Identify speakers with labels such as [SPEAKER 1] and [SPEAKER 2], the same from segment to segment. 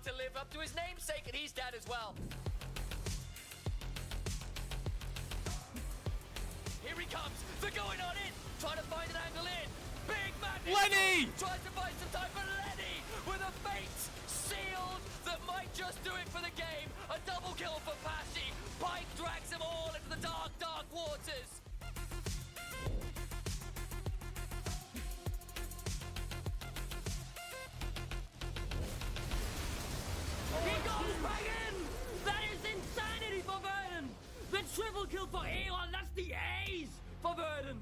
[SPEAKER 1] to live up to his namesake, and he's dead as well. Here he comes. They're going on in. Trying to find an angle in. Big man.
[SPEAKER 2] Lenny!
[SPEAKER 1] Tries to find some time for Lenny with a fate sealed that might just do it for the game. A double kill for Pashi. Pike drags them all into the dark, dark waters.
[SPEAKER 3] He goes back in! That is insanity for Verdant! The triple kill for Aeon, that's the ace for Verdant!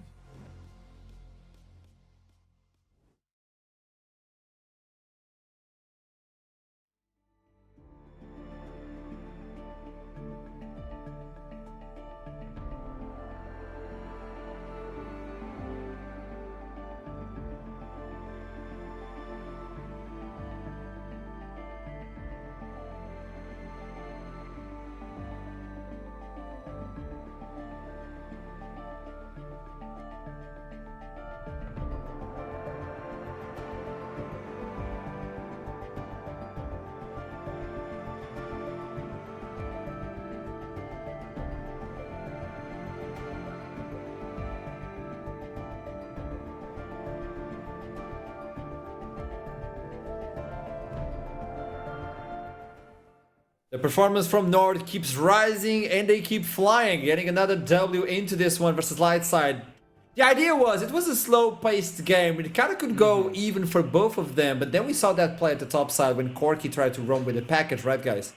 [SPEAKER 4] The performance from Nord keeps rising and they keep flying, getting another W into this one versus Lightside. The idea was, it was a slow-paced game. It kind of could go even for both of them, but then we saw that play at the top side when Corky tried to roam with the package, right guys?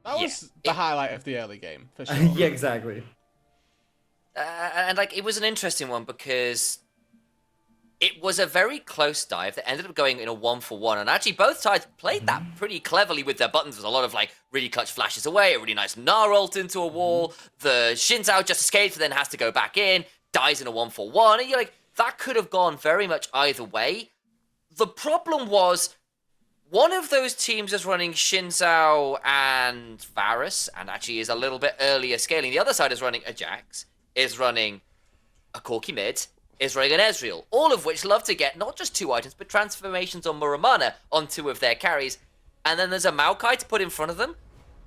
[SPEAKER 2] That was the highlight of the early game, for sure.
[SPEAKER 4] Yeah, exactly.
[SPEAKER 1] And like, it was an interesting one because it was a very close dive that ended up going in a 1-for-1, and actually both sides played that pretty cleverly with their buttons. There's a lot of like really clutch flashes away, a really nice Gnar ult into a wall. The Xin Zhao just escapes, but then has to go back in, dies in a 1-for-1, and you're like, that could have gone very much either way. The problem was, one of those teams is running Xin Zhao and Varus, and actually is a little bit earlier scaling. The other side is running a Jax, is running a Corki mid, is running an Ezreal, all of which love to get not just 2 items, but transformations on Muramana on 2 of their carries. And then there's a Maokai to put in front of them.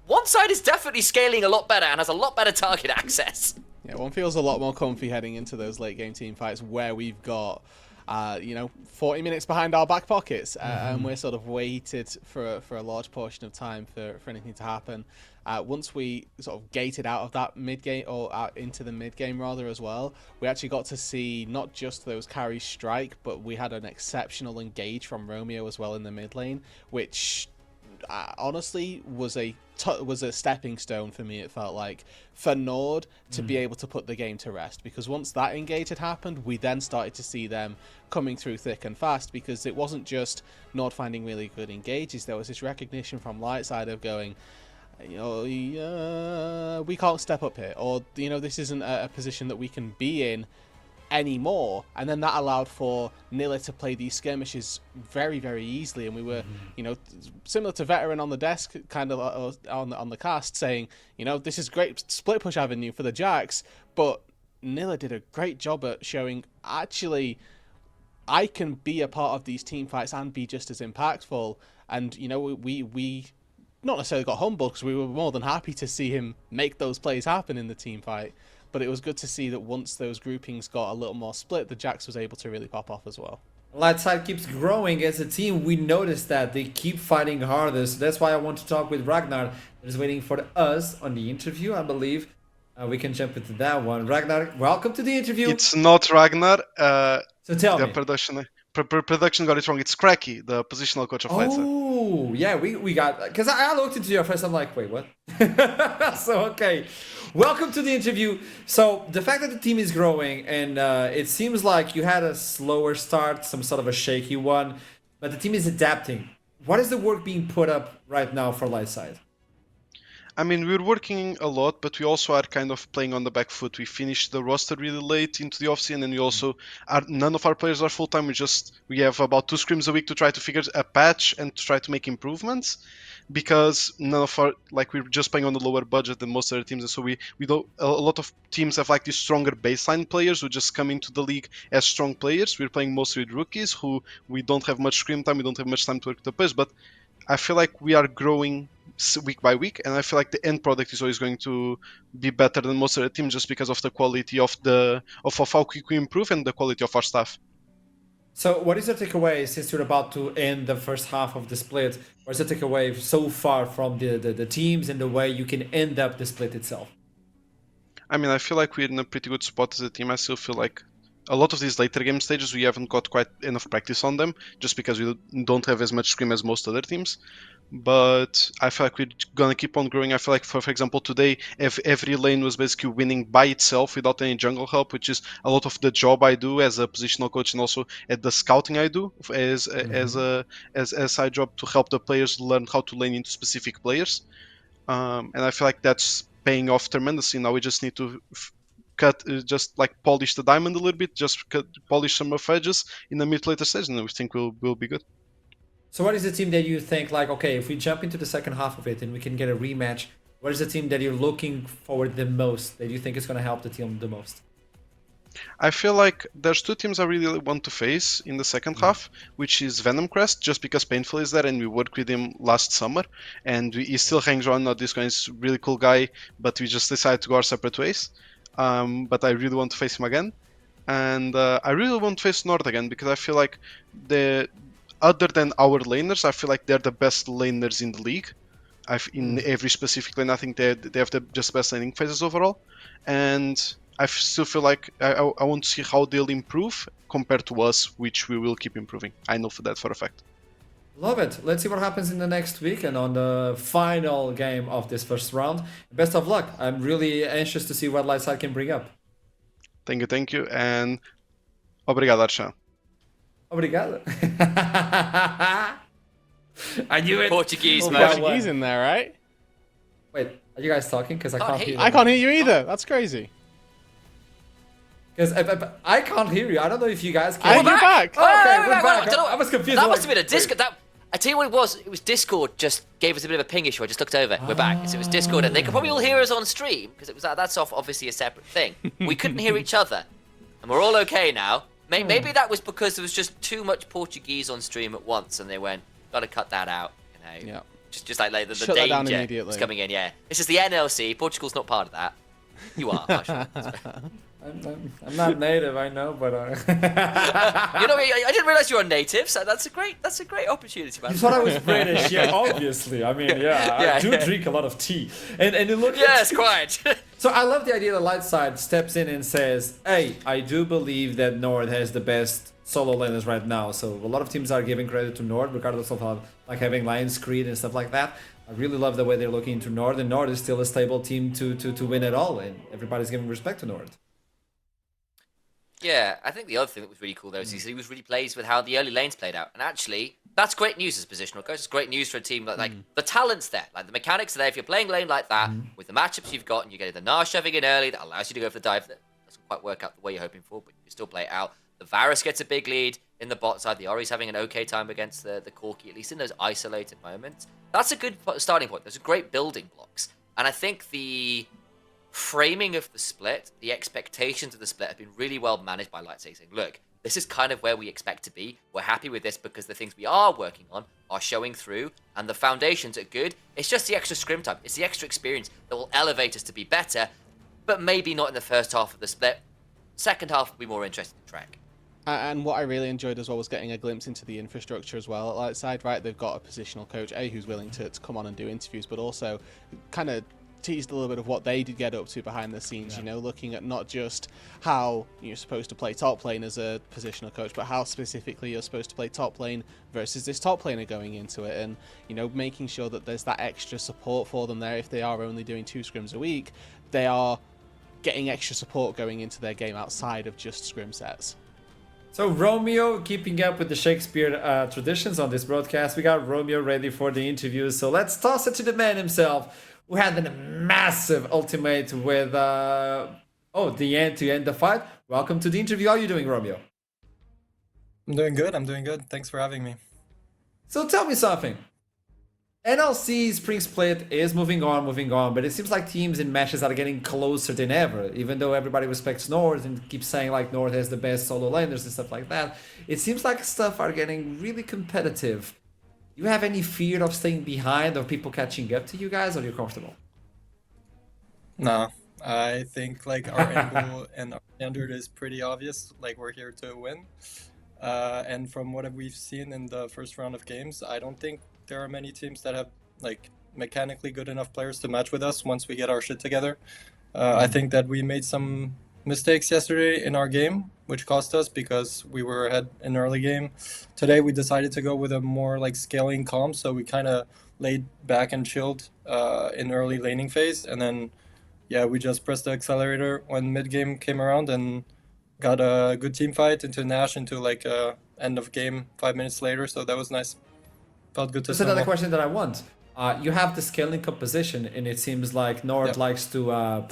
[SPEAKER 1] One side is definitely scaling a lot better and has a lot better target access.
[SPEAKER 2] Yeah, one feels a lot more comfy heading into those late game team fights where we've got, 40 minutes behind our back pockets, and we're sort of waited for a large portion of time for anything to happen. Once we sort of gated out of that mid game, or out into the mid game rather as well, we actually got to see not just those carries strike, but we had an exceptional engage from Romeo as well in the mid lane, which honestly was a stepping stone for me. It felt like for Nord to be able to put the game to rest, because once that engage had happened, we then started to see them coming through thick and fast, because it wasn't just Nord finding really good engages. There was this recognition from Lightside of going, we can't step up here, or this isn't a position that we can be in anymore. And then that allowed for Nilla to play these skirmishes very, very easily, and we were similar to Veteran on the desk, kind of on the cast, saying, this is great split push avenue for the Jax, but Nilla did a great job at showing, actually, I can be a part of these team fights and be just as impactful. And we not necessarily got humbled, because we were more than happy to see him make those plays happen in the team fight. But it was good to see that once those groupings got a little more split, the Jax was able to really pop off as well.
[SPEAKER 4] Lightside keeps growing as a team. We noticed that they keep fighting harder. So that's why I want to talk with Ragnar, that is waiting for us on the interview, I believe. We can jump into that one. Ragnar, welcome to the interview.
[SPEAKER 5] It's not Ragnar.
[SPEAKER 4] So tell
[SPEAKER 5] the
[SPEAKER 4] me.
[SPEAKER 5] Production got it wrong. It's Cracky, the positional coach of Lightside.
[SPEAKER 4] Oh, yeah, we got... Because I looked into your face, I'm like, wait, what? So, okay. Welcome to the interview. So, the fact that the team is growing, and it seems like you had a slower start, some sort of a shaky one, but the team is adapting. What is the work being put up right now for Lightside?
[SPEAKER 5] I mean, we're working a lot, but we also are kind of playing on the back foot. We finished the roster really late into the offseason, and we also are, none of our players are full-time. We have about 2 scrims a week to try to figure a patch and to try to make improvements, because none of our, we're just playing on the lower budget than most other teams, and so we don't, a lot of teams have these stronger baseline players who just come into the league as strong players. We're playing mostly with rookies who we don't have much scrim time, we don't have much time to work with the players, but I feel like we are growing week by week, and I feel like the end product is always going to be better than most of the teams just because of the quality of how quick we improve and the quality of our staff.
[SPEAKER 4] So, what is your takeaway since you're about to end the first half of the split? What is the takeaway so far from the teams and the way you can end up the split itself?
[SPEAKER 5] I mean, I feel like we're in a pretty good spot as a team. I still feel like a lot of these later game stages, we haven't got quite enough practice on them, just because we don't have as much scrim as most other teams. But I feel like we're gonna keep on growing. I feel like, for example, today, every lane was basically winning by itself without any jungle help, which is a lot of the job I do as a positional coach, and also at the scouting I do as a side job to help the players learn how to lane into specific players. And I feel like that's paying off tremendously. Now we just need to just like polish the diamond a little bit, just polish some of edges in the mid later stage, and we think we'll be good.
[SPEAKER 4] So, what is the team that you think, like, okay, if we jump into the second half of it and we can get a rematch, what is the team that you're looking forward the most, that you think is going to help the team the most?
[SPEAKER 5] I feel like there's two teams I really want to face in the second half, which is Venom Crest, just because Painful is there and we worked with him last summer, and he still hangs around. Now this guy is a really cool guy, but we just decided to go our separate ways. But I really want to face him again, and I really want to face Nord again because I feel like other than our laners, I feel like they're the best laners in the league. In every specific lane, I think they have just best laning phases overall, and I still feel like I want to see how they'll improve compared to us, which we will keep improving. I know for that for a fact.
[SPEAKER 4] Love it. Let's see what happens in the next week and on the final game of this first round. Best of luck. I'm really anxious to see what Lightside can bring up.
[SPEAKER 5] Thank you, and obrigado, Archão.
[SPEAKER 4] Obrigado. I knew it.
[SPEAKER 1] Portuguese,
[SPEAKER 4] Oh,
[SPEAKER 1] man.
[SPEAKER 4] well,
[SPEAKER 2] Portuguese in there, right?
[SPEAKER 4] Wait, are you guys talking? Because I
[SPEAKER 1] Can't
[SPEAKER 4] can't
[SPEAKER 1] hear
[SPEAKER 4] hear
[SPEAKER 1] you.
[SPEAKER 2] I can't hear you either. That's crazy.
[SPEAKER 4] Because I can't hear you. I don't know if you guys
[SPEAKER 2] You're
[SPEAKER 4] can.
[SPEAKER 2] back.
[SPEAKER 4] Oh, okay,
[SPEAKER 1] Wait,
[SPEAKER 4] we're
[SPEAKER 1] wait,
[SPEAKER 4] back.
[SPEAKER 1] I don't know.
[SPEAKER 4] I was confused.
[SPEAKER 1] That
[SPEAKER 4] I'm
[SPEAKER 1] must have
[SPEAKER 4] like,
[SPEAKER 1] been a Discord. I tell you what it was. It was Discord just gave us a bit of a ping issue. I just looked over. We're back. So it was Discord, and they could probably all hear us on stream because it was that's off obviously a separate thing. We couldn't hear each other, and we're all okay now. Maybe that was because there was just too much Portuguese on stream at once, and they went, "Got to cut that out." You know,
[SPEAKER 2] Yeah.
[SPEAKER 1] just like the
[SPEAKER 2] Shut that down
[SPEAKER 1] danger
[SPEAKER 2] immediately.
[SPEAKER 1] is coming in. Yeah, this is the NLC. Portugal's not part of that. You are. Marshall.
[SPEAKER 4] I'm not native, I know, but
[SPEAKER 1] You know, I didn't realize you're a native, so that's a great opportunity, man.
[SPEAKER 4] you thought I was British, yeah, obviously. I mean, yeah, I do drink a lot of tea, and you look.
[SPEAKER 1] Yes, quite.
[SPEAKER 4] So I love the idea that Lightside steps in and says, "Hey, I do believe that Nord has the best solo laners right now." So a lot of teams are giving credit to Nord, regardless of how, like having Lion's Creed and stuff like that. I really love the way they're looking into Nord, and Nord is still a stable team to win it all, and everybody's giving respect to Nord.
[SPEAKER 1] Yeah, I think the other thing that was really cool though is he was really pleased with how the early lanes played out, and actually that's great news as positional coach. It's great news for a team like the talent's there, like the mechanics are there. If you're playing lane like that with the matchups you've got, and you get the Gnar shoving in early, that allows you to go for the dive that doesn't quite work out the way you're hoping for, but you can still play it out. The Varus gets a big lead in the bot side. The Ori's having an okay time against the Corki, at least in those isolated moments. That's a good starting point. Those are great building blocks, and I think the framing of the split, the expectations of the split have been really well managed by Lightside, saying, look, this is kind of where we expect to be. We're happy with this because the things we are working on are showing through and the foundations are good. It's just the extra scrim time. It's the extra experience that will elevate us to be better, but maybe not in the first half of the split. Second half will be more interesting to track.
[SPEAKER 2] And what I really enjoyed as well was getting a glimpse into the infrastructure as well at Lightside, right? They've got a positional coach, who's willing to come on and do interviews, but also kind of teased a little bit of what they did get up to behind the scenes, you know, looking at not just how you're supposed to play top lane as a positional coach, but how specifically you're supposed to play top lane versus this top laner going into it, and, you know, making sure that there's that extra support for them there. If they are only doing 2 scrims a week, they are getting extra support going into their game outside of just scrim sets.
[SPEAKER 4] So Romeo, keeping up with the Shakespeare traditions on this broadcast, we got Romeo ready for the interview. So let's toss it to the man himself, who had a massive ultimate with the end to end the fight. Welcome to the interview. How are you doing, Romeo?
[SPEAKER 6] I'm doing good. Thanks for having me.
[SPEAKER 4] So tell me something. NLC Spring Split is moving on, but it seems like teams and matches are getting closer than ever. Even though everybody respects Nord and keeps saying like Nord has the best solo laners and stuff like that, it seems like stuff are getting really competitive. you have any fear of staying behind or people catching up to you guys, or you're comfortable?
[SPEAKER 6] No, I think like our angle and our standard is pretty obvious. Like we're here to win. And from what we've seen in the first round of games, I don't think there are many teams that have like mechanically good enough players to match with us once we get our shit together. I think that we made some mistakes yesterday in our game, which cost us because we were ahead in early game. Today we decided to go with a more like scaling comp, so we kind of laid back and chilled in early laning phase, and then yeah, we just pressed the accelerator when mid game came around and got a good team fight into Nash into like end of game 5 minutes later. So that was nice. Felt good to.
[SPEAKER 4] That's another question that I want. You have the scaling composition, and it seems like Nord likes to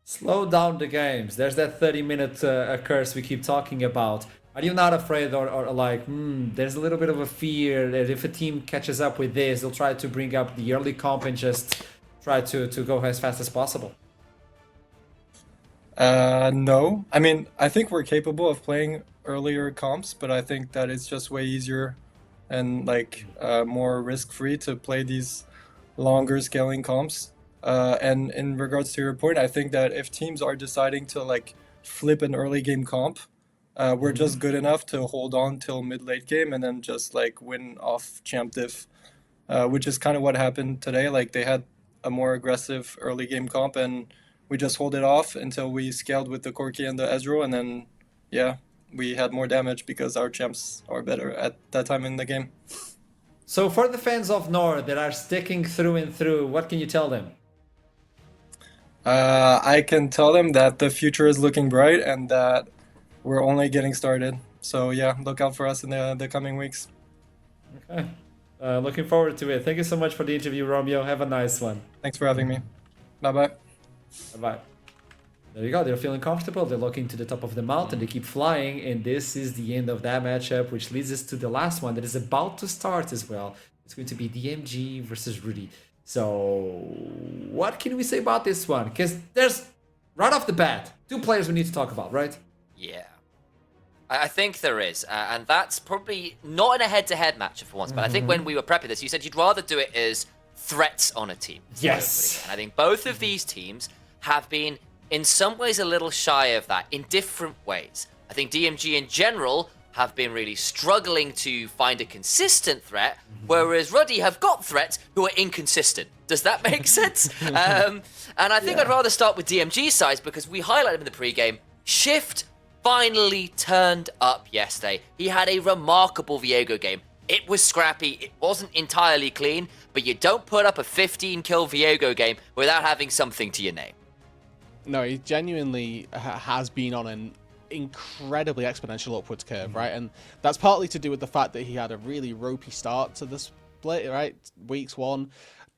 [SPEAKER 4] slow down the games. There's that 30-minute curse we keep talking about. Are you not afraid or like, there's a little bit of a fear that if a team catches up with this, they'll try to bring up the early comp and just try to go as fast as possible?
[SPEAKER 6] No. I mean, I think we're capable of playing earlier comps, but I think that it's just way easier and like more risk-free to play these longer scaling comps. And in regards to your point, I think that if teams are deciding to like flip an early game comp, we're just good enough to hold on till mid-late game and then just like win off champ diff, which is kind of what happened today. Like they had a more aggressive early game comp and we just hold it off until we scaled with the Corki and the Ezreal, and then yeah, we had more damage because our champs are better at that time in the game.
[SPEAKER 4] So for the fans of Nord that are sticking through and through, what can you tell them?
[SPEAKER 6] I can tell them that the future is looking bright and that we're only getting started. So yeah, look out for us in the coming weeks.
[SPEAKER 4] Okay. Looking forward to it. Thank you so much for the interview, Romeo. Have a nice one.
[SPEAKER 6] Thanks for having me. Bye-bye.
[SPEAKER 4] Bye-bye. There you go. They're feeling comfortable. They're looking to the top of the mountain. They keep flying. And this is the end of that matchup, which leads us to the last one that is about to start as well. It's going to be DMG versus RUD. So what can we say about this one? Because there's, right off the bat, two players we need to talk about, right?
[SPEAKER 1] Yeah. I think there is. And that's probably not in a head-to-head matchup for once. But I think when we were prepping this, you said you'd rather do it as threats on a team.
[SPEAKER 4] Yes.
[SPEAKER 1] And I think both of these teams have been, in some ways, a little shy of that in different ways. I think DMG in general have been really struggling to find a consistent threat, whereas Ruddy have got threats who are inconsistent. Does that make sense? And I think I'd rather start with DMG's side because we highlighted him in the pregame. Shift finally turned up yesterday. He had a remarkable Viego game. It was scrappy, it wasn't entirely clean, but you don't put up a 15-kill Viego game without having something to your name.
[SPEAKER 2] No, he genuinely has been on an incredibly exponential upwards curve, right? And that's partly to do with the fact that he had a really ropey start to the split, right? Weeks 1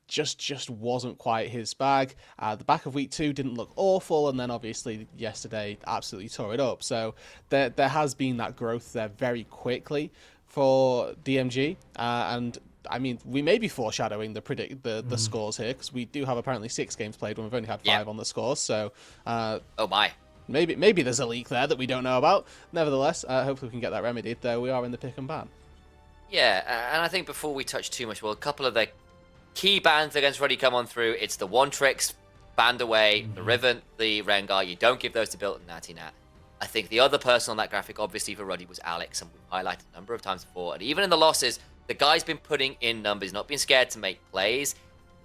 [SPEAKER 2] just wasn't quite his bag. The back of week 2 didn't look awful, and then obviously yesterday absolutely tore it up. So there has been that growth there very quickly for DMG, and I mean, we may be foreshadowing the scores here because we do have apparently 6 games played when we've only had 5 on the scores. So,
[SPEAKER 1] oh my,
[SPEAKER 2] maybe there's a leak there that we don't know about. Nevertheless, hopefully we can get that remedied. Though we are in the pick and ban.
[SPEAKER 1] Yeah, and I think before we touch too much, well, a couple of the key bans against Ruddy come on through. It's the One Tricks banned away, the Riven, the Rengar. You don't give those to Built and Natty Nat. I think the other person on that graphic, obviously for Ruddy, was Alex, and we've highlighted a number of times before. And even in the losses, the guy's been putting in numbers, not being scared to make plays.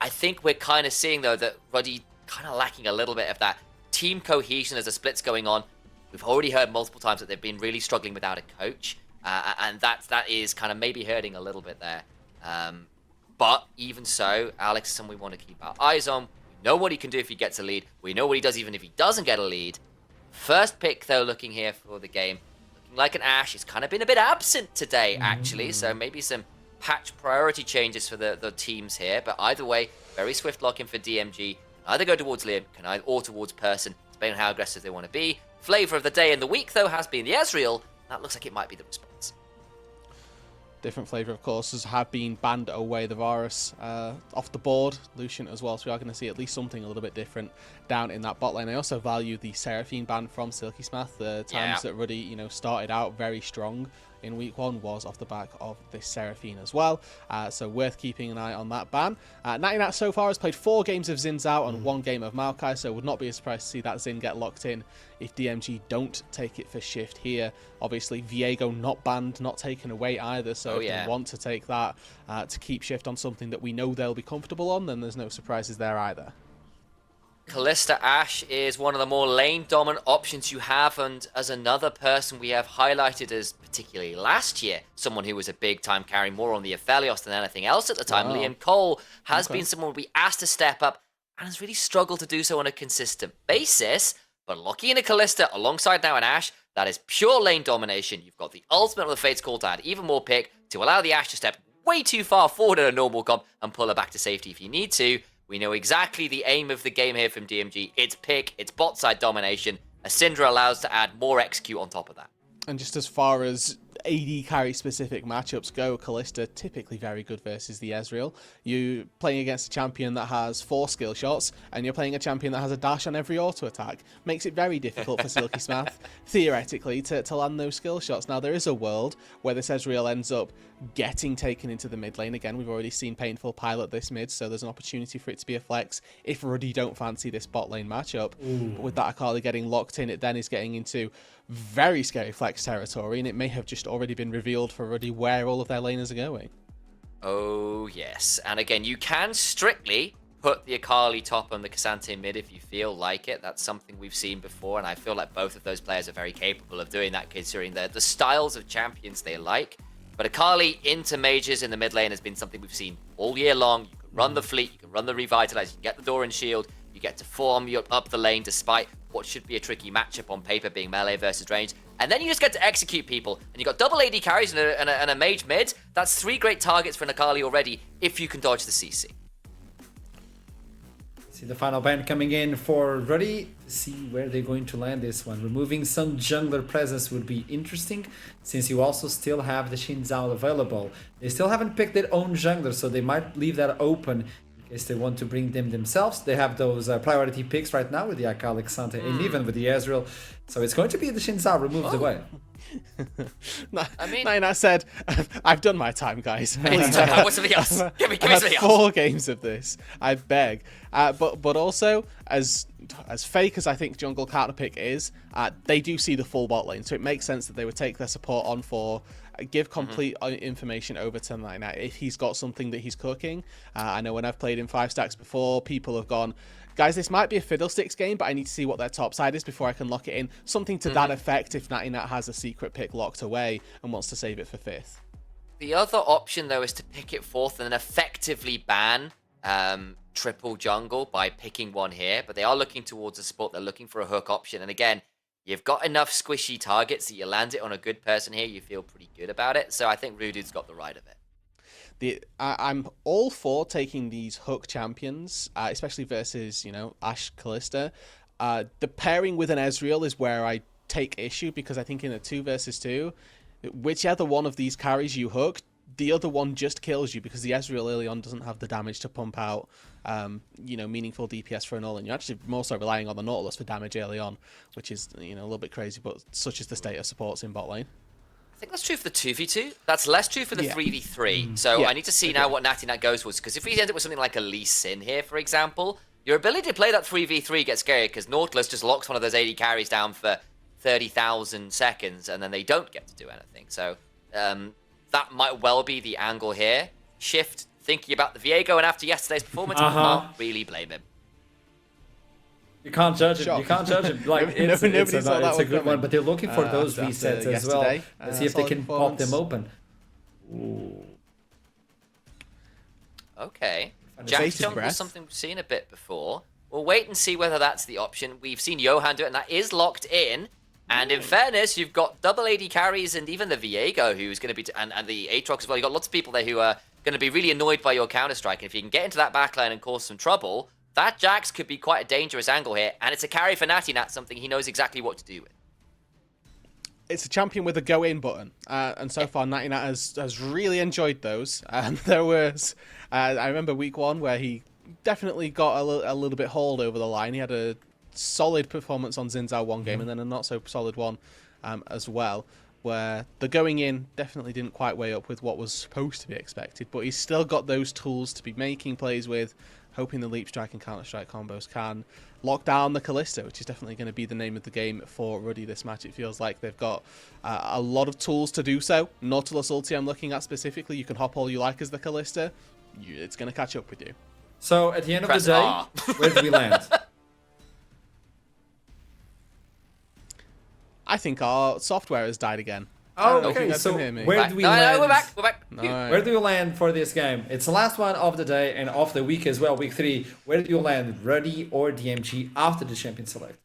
[SPEAKER 1] I think we're kind of seeing, though, that Ruddy kind of lacking a little bit of that team cohesion as the split's going on. We've already heard multiple times that they've been really struggling without a coach, and that is kind of maybe hurting a little bit there. But even so, Alex is someone we want to keep our eyes on. We know what he can do if he gets a lead. We know what he does even if he doesn't get a lead. First pick, though, looking here for the game, looking like an Ashe. He's kind of been a bit absent today, actually, so maybe some patch priority changes for the teams here. But either way, very swift lock-in for DMG. Can either go towards Liam, or towards Person, depending on how aggressive they want to be. Flavor of the day and the week, though, has been the Ezreal. That looks like it might be the response.
[SPEAKER 2] Different flavor, of course, have been banned away. The Varus off the board, Lucian as well. So we are going to see at least something a little bit different down in that bot lane. I also value the Seraphine ban from Silky Smath. The times that Ruddy, started out very strong in week 1 was off the back of this Seraphine as well. So worth keeping an eye on that ban. Natinat so far has played 4 games of Xin Zhao and 1 game of Maokai, so would not be surprised to see that Xin get locked in if DMG don't take it for Shift here. Obviously, Viego not banned, not taken away either, so if they want to take that to keep Shift on something that we know they'll be comfortable on, then there's no surprises there either.
[SPEAKER 1] Kalista Ashe is one of the more lane dominant options you have, and as another person we have highlighted as particularly last year, someone who was a big time carry more on the Aphelios than anything else at the time, Liam Cole has been someone we asked to step up and has really struggled to do so on a consistent basis. But locking in a Kalista alongside now an Ashe, that is pure lane domination. You've got the ultimate of the Fates Call to add even more pick to allow the Ashe to step way too far forward in a normal comp and pull her back to safety if you need to. We know exactly the aim of the game here from DMG. It's pick, it's bot side domination. A Syndra allows to add more execute on top of that.
[SPEAKER 2] And just as far as AD carry specific matchups go, Kalista typically very good versus the Ezreal. You playing against a champion that has 4 skill shots, and you're playing a champion that has a dash on every auto attack. Makes it very difficult for Silky Smath, theoretically, to land those skill shots. Now, there is a world where this Ezreal ends up getting taken into the mid lane. Again, we've already seen Painful pilot this mid, so there's an opportunity for it to be a flex if RUD don't fancy this bot lane matchup. But with that Akali getting locked in, it then is getting into very scary flex territory, and it may have just already been revealed for RUD where all of their laners are going.
[SPEAKER 1] Oh, yes. And again, you can strictly put the Akali top on the Cassante mid if you feel like it. That's something we've seen before, and I feel like both of those players are very capable of doing that, considering the styles of champions they like. But Akali into mages in the mid lane has been something we've seen all year long. You can run the fleet, you can run the revitalize, you can get the door and shield, you get to form up the lane despite what should be a tricky matchup on paper being melee versus range. And then you just get to execute people. And you've got double AD carries and a mage mid. That's 3 great targets for Akali already if you can dodge the CC.
[SPEAKER 4] See the final ban coming in for Ruddy. See where they're going to land this one. Removing some jungler presence would be interesting, since you also still have the Xin Zhao available. They still haven't picked their own jungler, so they might leave that open in case they want to bring them themselves. They have those priority picks right now with the Akali, Xante, and even with the Ezreal. So it's going to be the Xin Zhao removed away.
[SPEAKER 2] I said, I've done my time, guys.
[SPEAKER 1] Please, what's something else? Give me something else.
[SPEAKER 2] 4 games of this, I beg. But also, as fake as I think jungle counter pick is, they do see the full bot lane, so it makes sense that they would take their support on for give complete information over to Night if he's got something that he's cooking. I know when I've played in 5 stacks before, people have gone, guys, this might be a Fiddlesticks game, but I need to see what their top side is before I can lock it in. Something to that effect if Natinat has a secret pick locked away and wants to save it for 5th.
[SPEAKER 1] The other option, though, is to pick it 4th and then effectively ban triple jungle by picking one here. But they are looking towards a support. They're looking for a hook option. And again, you've got enough squishy targets that you land it on a good person here. You feel pretty good about it. So I think Rudu's got the right of it.
[SPEAKER 2] I'm all for taking these hook champions, especially versus, Ashe Kalista. The pairing with an Ezreal is where I take issue, because I think in a 2 versus 2, whichever one of these carries you hook, the other one just kills you, because the Ezreal early on doesn't have the damage to pump out, meaningful DPS for an all-in. You're actually more so relying on the Nautilus for damage early on, which is, a little bit crazy, but such is the state of supports in bot lane.
[SPEAKER 1] I think that's true for the 2v2. That's less true for the 3v3. So I need to see now what Natinat goes towards, because if we end up with something like a Lee Sin here, for example, your ability to play that 3v3 gets scary, because Nautilus just locks one of those AD carries down for 30,000 seconds, and then they don't get to do anything. So that might well be the angle here. Shift thinking about the Viego, and after yesterday's performance, I can't really blame him.
[SPEAKER 4] You can't judge him. You can't judge him. Like it's a good one, but they're looking for those resets as well. Let's see if they can pop them open. Ooh.
[SPEAKER 1] Okay. Jack Jungle is something we've seen a bit before. We'll wait and see whether that's the option. We've seen Johan do it, and that is locked in. And in fairness, you've got double AD carries and even the Viego, who's going to be, and the Aatrox as well. You've got lots of people there who are going to be really annoyed by your counter-strike. And if you can get into that backline and cause some trouble, that Jax could be quite a dangerous angle here. And it's a carry for Natinat, something he knows exactly what to do with.
[SPEAKER 2] It's a champion with a go-in button. And so far, Natinat has really enjoyed those. There was, I remember week 1 where he definitely got a little bit hauled over the line. He had a solid performance on Xin Zhao one game, and then a not so solid one as well. where the going in definitely didn't quite weigh up with what was supposed to be expected, but he's still got those tools to be making plays with, hoping the leap strike and counter strike combos can lock down the Kalista, which is definitely going to be the name of the game for Ruddy this match. It feels like they've got a lot of tools to do so. Nautilus ulti I'm looking at specifically, you can hop all you like as the Kalista, it's going to catch up with you.
[SPEAKER 4] So at the end of
[SPEAKER 1] Press
[SPEAKER 4] the day,
[SPEAKER 1] R.
[SPEAKER 4] where do we land?
[SPEAKER 2] I think our software has died again.
[SPEAKER 4] Oh,
[SPEAKER 2] know if you
[SPEAKER 4] okay.
[SPEAKER 2] guys
[SPEAKER 4] So
[SPEAKER 2] can hear me.
[SPEAKER 4] where do we
[SPEAKER 1] No,
[SPEAKER 4] land?
[SPEAKER 1] we're back. We're back.
[SPEAKER 2] Nice.
[SPEAKER 4] Where do you land for this game? It's the last one of the day and of the week as well, week 3. Where do you land, Ruddy or DMG after the champion select?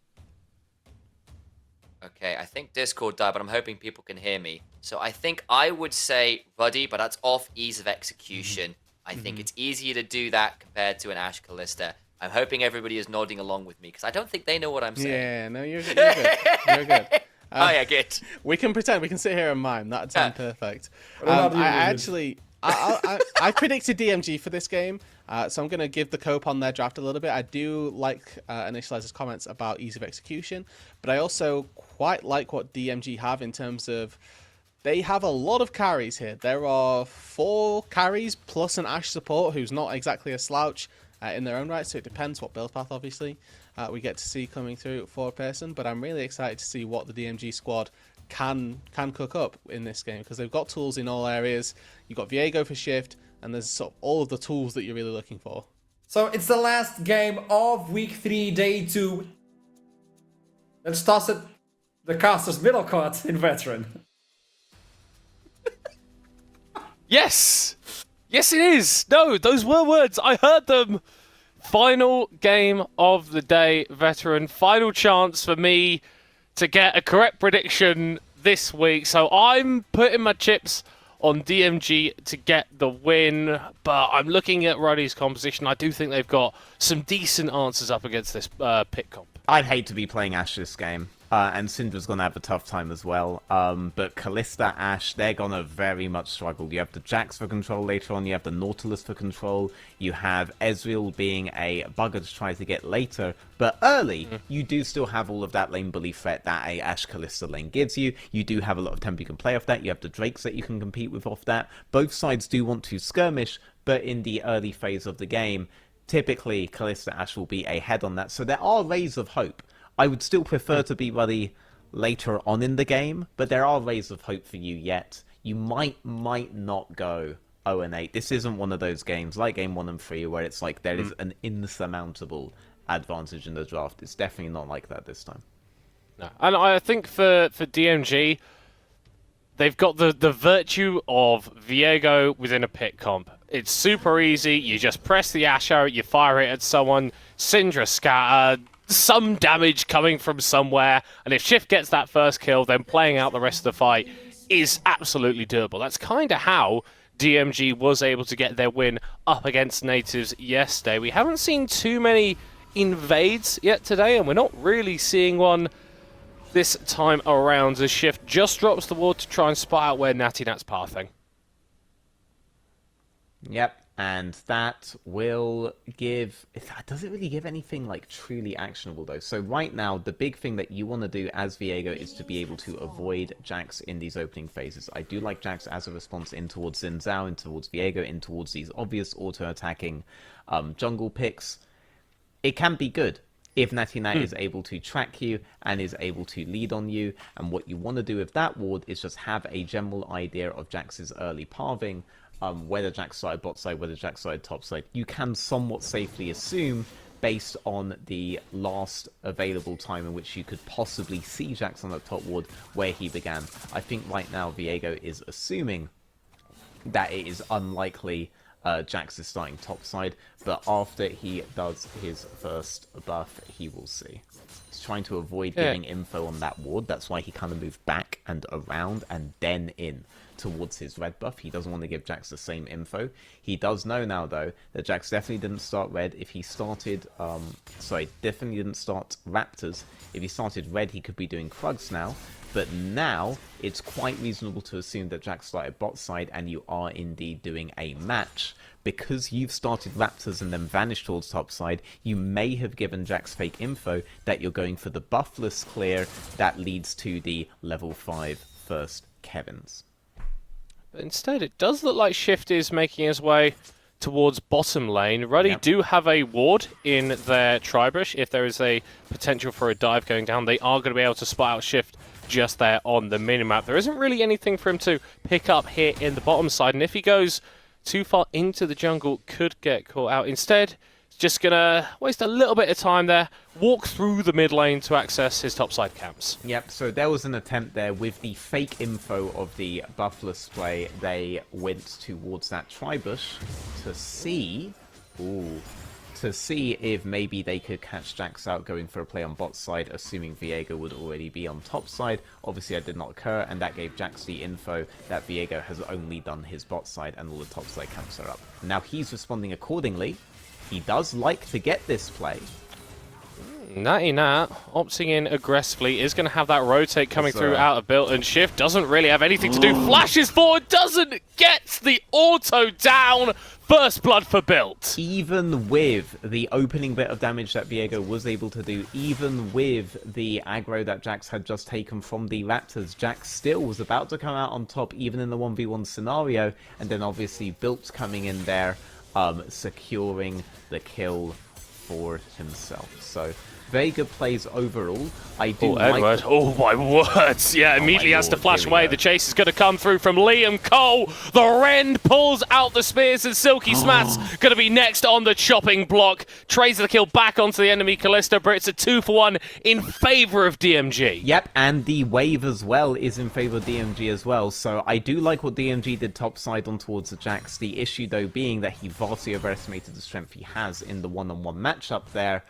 [SPEAKER 1] Okay, I think Discord died, but I'm hoping people can hear me. So I think I would say Ruddy, but that's off ease of execution. I think it's easier to do that compared to an Ashe Kalista. I'm hoping everybody is nodding along with me, because I don't think they know what I'm saying.
[SPEAKER 2] Yeah, no, you're good. You're good.
[SPEAKER 1] Oh yeah, good.
[SPEAKER 2] We can pretend. We can sit here and mime. That'd sound perfect.
[SPEAKER 4] What about you,
[SPEAKER 2] I
[SPEAKER 4] David?
[SPEAKER 2] actually, I predicted DMG for this game, so I'm going to give the cope on their draft a little bit. I do like Initializer's comments about ease of execution, but I also quite like what DMG have in terms of they have a lot of carries here. There are 4 carries plus an Ashe support who's not exactly a slouch in their own right, so it depends what build path, obviously, we get to see coming through for a person, but I'm really excited to see what the DMG squad can cook up in this game, because they've got tools in all areas. You've got Viego for shift, and there's sort of all of the tools that you're really looking for.
[SPEAKER 4] So it's the last game of week 3, day 2. Let's toss it the caster's middle court in veteran.
[SPEAKER 7] Yes! Yes, it is! No, those were words. I heard them. Final game of the day, veteran. Final chance for me to get a correct prediction this week. So I'm putting my chips on DMG to get the win, but I'm looking at Ruddy's composition. I do think they've got some decent answers up against this pick comp.
[SPEAKER 8] I'd hate to be playing Ashe this game. And Syndra's going to have a tough time as well. But Kalista, Ashe, they're going to very much struggle. You have the Jax for control later on. You have the Nautilus for control. You have Ezreal being a bugger to try to get later. But early, you do still have all of that lane bully threat that a Ashe Kalista lane gives you. You do have a lot of tempo you can play off that. You have the Drakes that you can compete with off that. Both sides do want to skirmish, but in the early phase of the game, typically Kalista Ashe will be ahead on that. So there are rays of hope. I would still prefer to be Ruddy later on in the game, but there are rays of hope for you yet. You might not go 0-8. This isn't one of those games like game 1 and 3 where it's like there is an insurmountable advantage in the draft. It's definitely not like that this time.
[SPEAKER 7] No. And I think for DMG, they've got the virtue of Viego within a pit comp. It's super easy. You just press the Ashe arrow, you fire it at someone, Syndra scatter, some damage coming from somewhere, and if Shift gets that first kill, then playing out the rest of the fight is absolutely doable. That's kind of how DMG was able to get their win up against natives yesterday. We haven't seen too many invades yet today, and we're not really seeing one this time around as Shift just drops the ward to try and spot out where Natty Nat's pathing.
[SPEAKER 8] Yep, and that will give... Does it really give anything like truly actionable though? So right now, the big thing that you want to do as Viego is to be able to avoid Jax in these opening phases. I do like Jax as a response in towards Xin Zhao, in towards Viego, in towards these obvious auto-attacking jungle picks. It can be good if Natty Nat is able to track you and is able to lead on you. And what you want to do with that ward is just have a general idea of Jax's early pathing, whether Jax started bot side, whether Jax started top side. You can somewhat safely assume, based on the last available time in which you could possibly see Jax on the top ward, where he began. I think right now Viego is assuming that it is unlikely Jax is starting top side, but after he does his first buff, he will see. He's trying to avoid giving info on that ward. That's why he kind of moved back and around and then in towards his red buff. He doesn't want to give Jax the same info. He does know now, though, that Jax definitely didn't start red. If he started, definitely didn't start Raptors. If he started red, he could be doing Krugs now. But now, it's quite reasonable to assume that Jax started bot side and you are indeed doing a match. Because you've started Raptors and then vanished towards top side, you may have given Jax fake info that you're going for the buffless clear that leads to the level 5 first Kevin's.
[SPEAKER 7] But instead, it does look like Shift is making his way towards bottom lane. Ruddy
[SPEAKER 8] Yep.
[SPEAKER 7] do have a ward in their Tribush. If there is a potential for a dive going down, they are going to be able to spot out Shift just there on the minimap. There isn't really anything for him to pick up here in the bottom side, and if he goes too far into the jungle, could get caught out. Instead, he's just going to waste a little bit of time there, walk through the mid lane to access his topside camps.
[SPEAKER 8] Yep, so there was an attempt there with the fake info of the buffalo spray. They went towards that Tribush to see... Ooh. To see if maybe they could catch Jax out going for a play on bot side, assuming Viego would already be on top side. Obviously that did not occur, and that gave Jax the info that Viego has only done his bot side and all the top side camps are up. Now he's responding accordingly. He does like to get this play.
[SPEAKER 7] Natty Nat, opting in aggressively, is going to have that rotate coming
[SPEAKER 8] Yes,
[SPEAKER 7] through out of built, and Shift doesn't really have anything to do. Flashes forward, doesn't get the auto down. First blood for built.
[SPEAKER 8] Even with the opening bit of damage that Viego was able to do, even with the aggro that Jax had just taken from the Raptors, Jax still was about to come out on top even in the 1v1 scenario, and then obviously Built coming in there, securing the kill for himself. So very good plays overall. I do like...
[SPEAKER 7] Edward. Oh, my words. Yeah, immediately has to
[SPEAKER 8] lord,
[SPEAKER 7] flash
[SPEAKER 8] here we
[SPEAKER 7] away.
[SPEAKER 8] go.
[SPEAKER 7] The chase is going to come through from Liam Cole. The Rend pulls out the spears, and Silky Smat's going to be next on the chopping block. Trays the kill back onto the enemy Kalista, but it's a 2-for-1 in favor of DMG.
[SPEAKER 8] Yep, and the wave as well is in favor of DMG as well, so I do like what DMG did topside on towards the Jax. The issue, though, being that he vastly overestimated the strength he has in the one-on-one matchup there.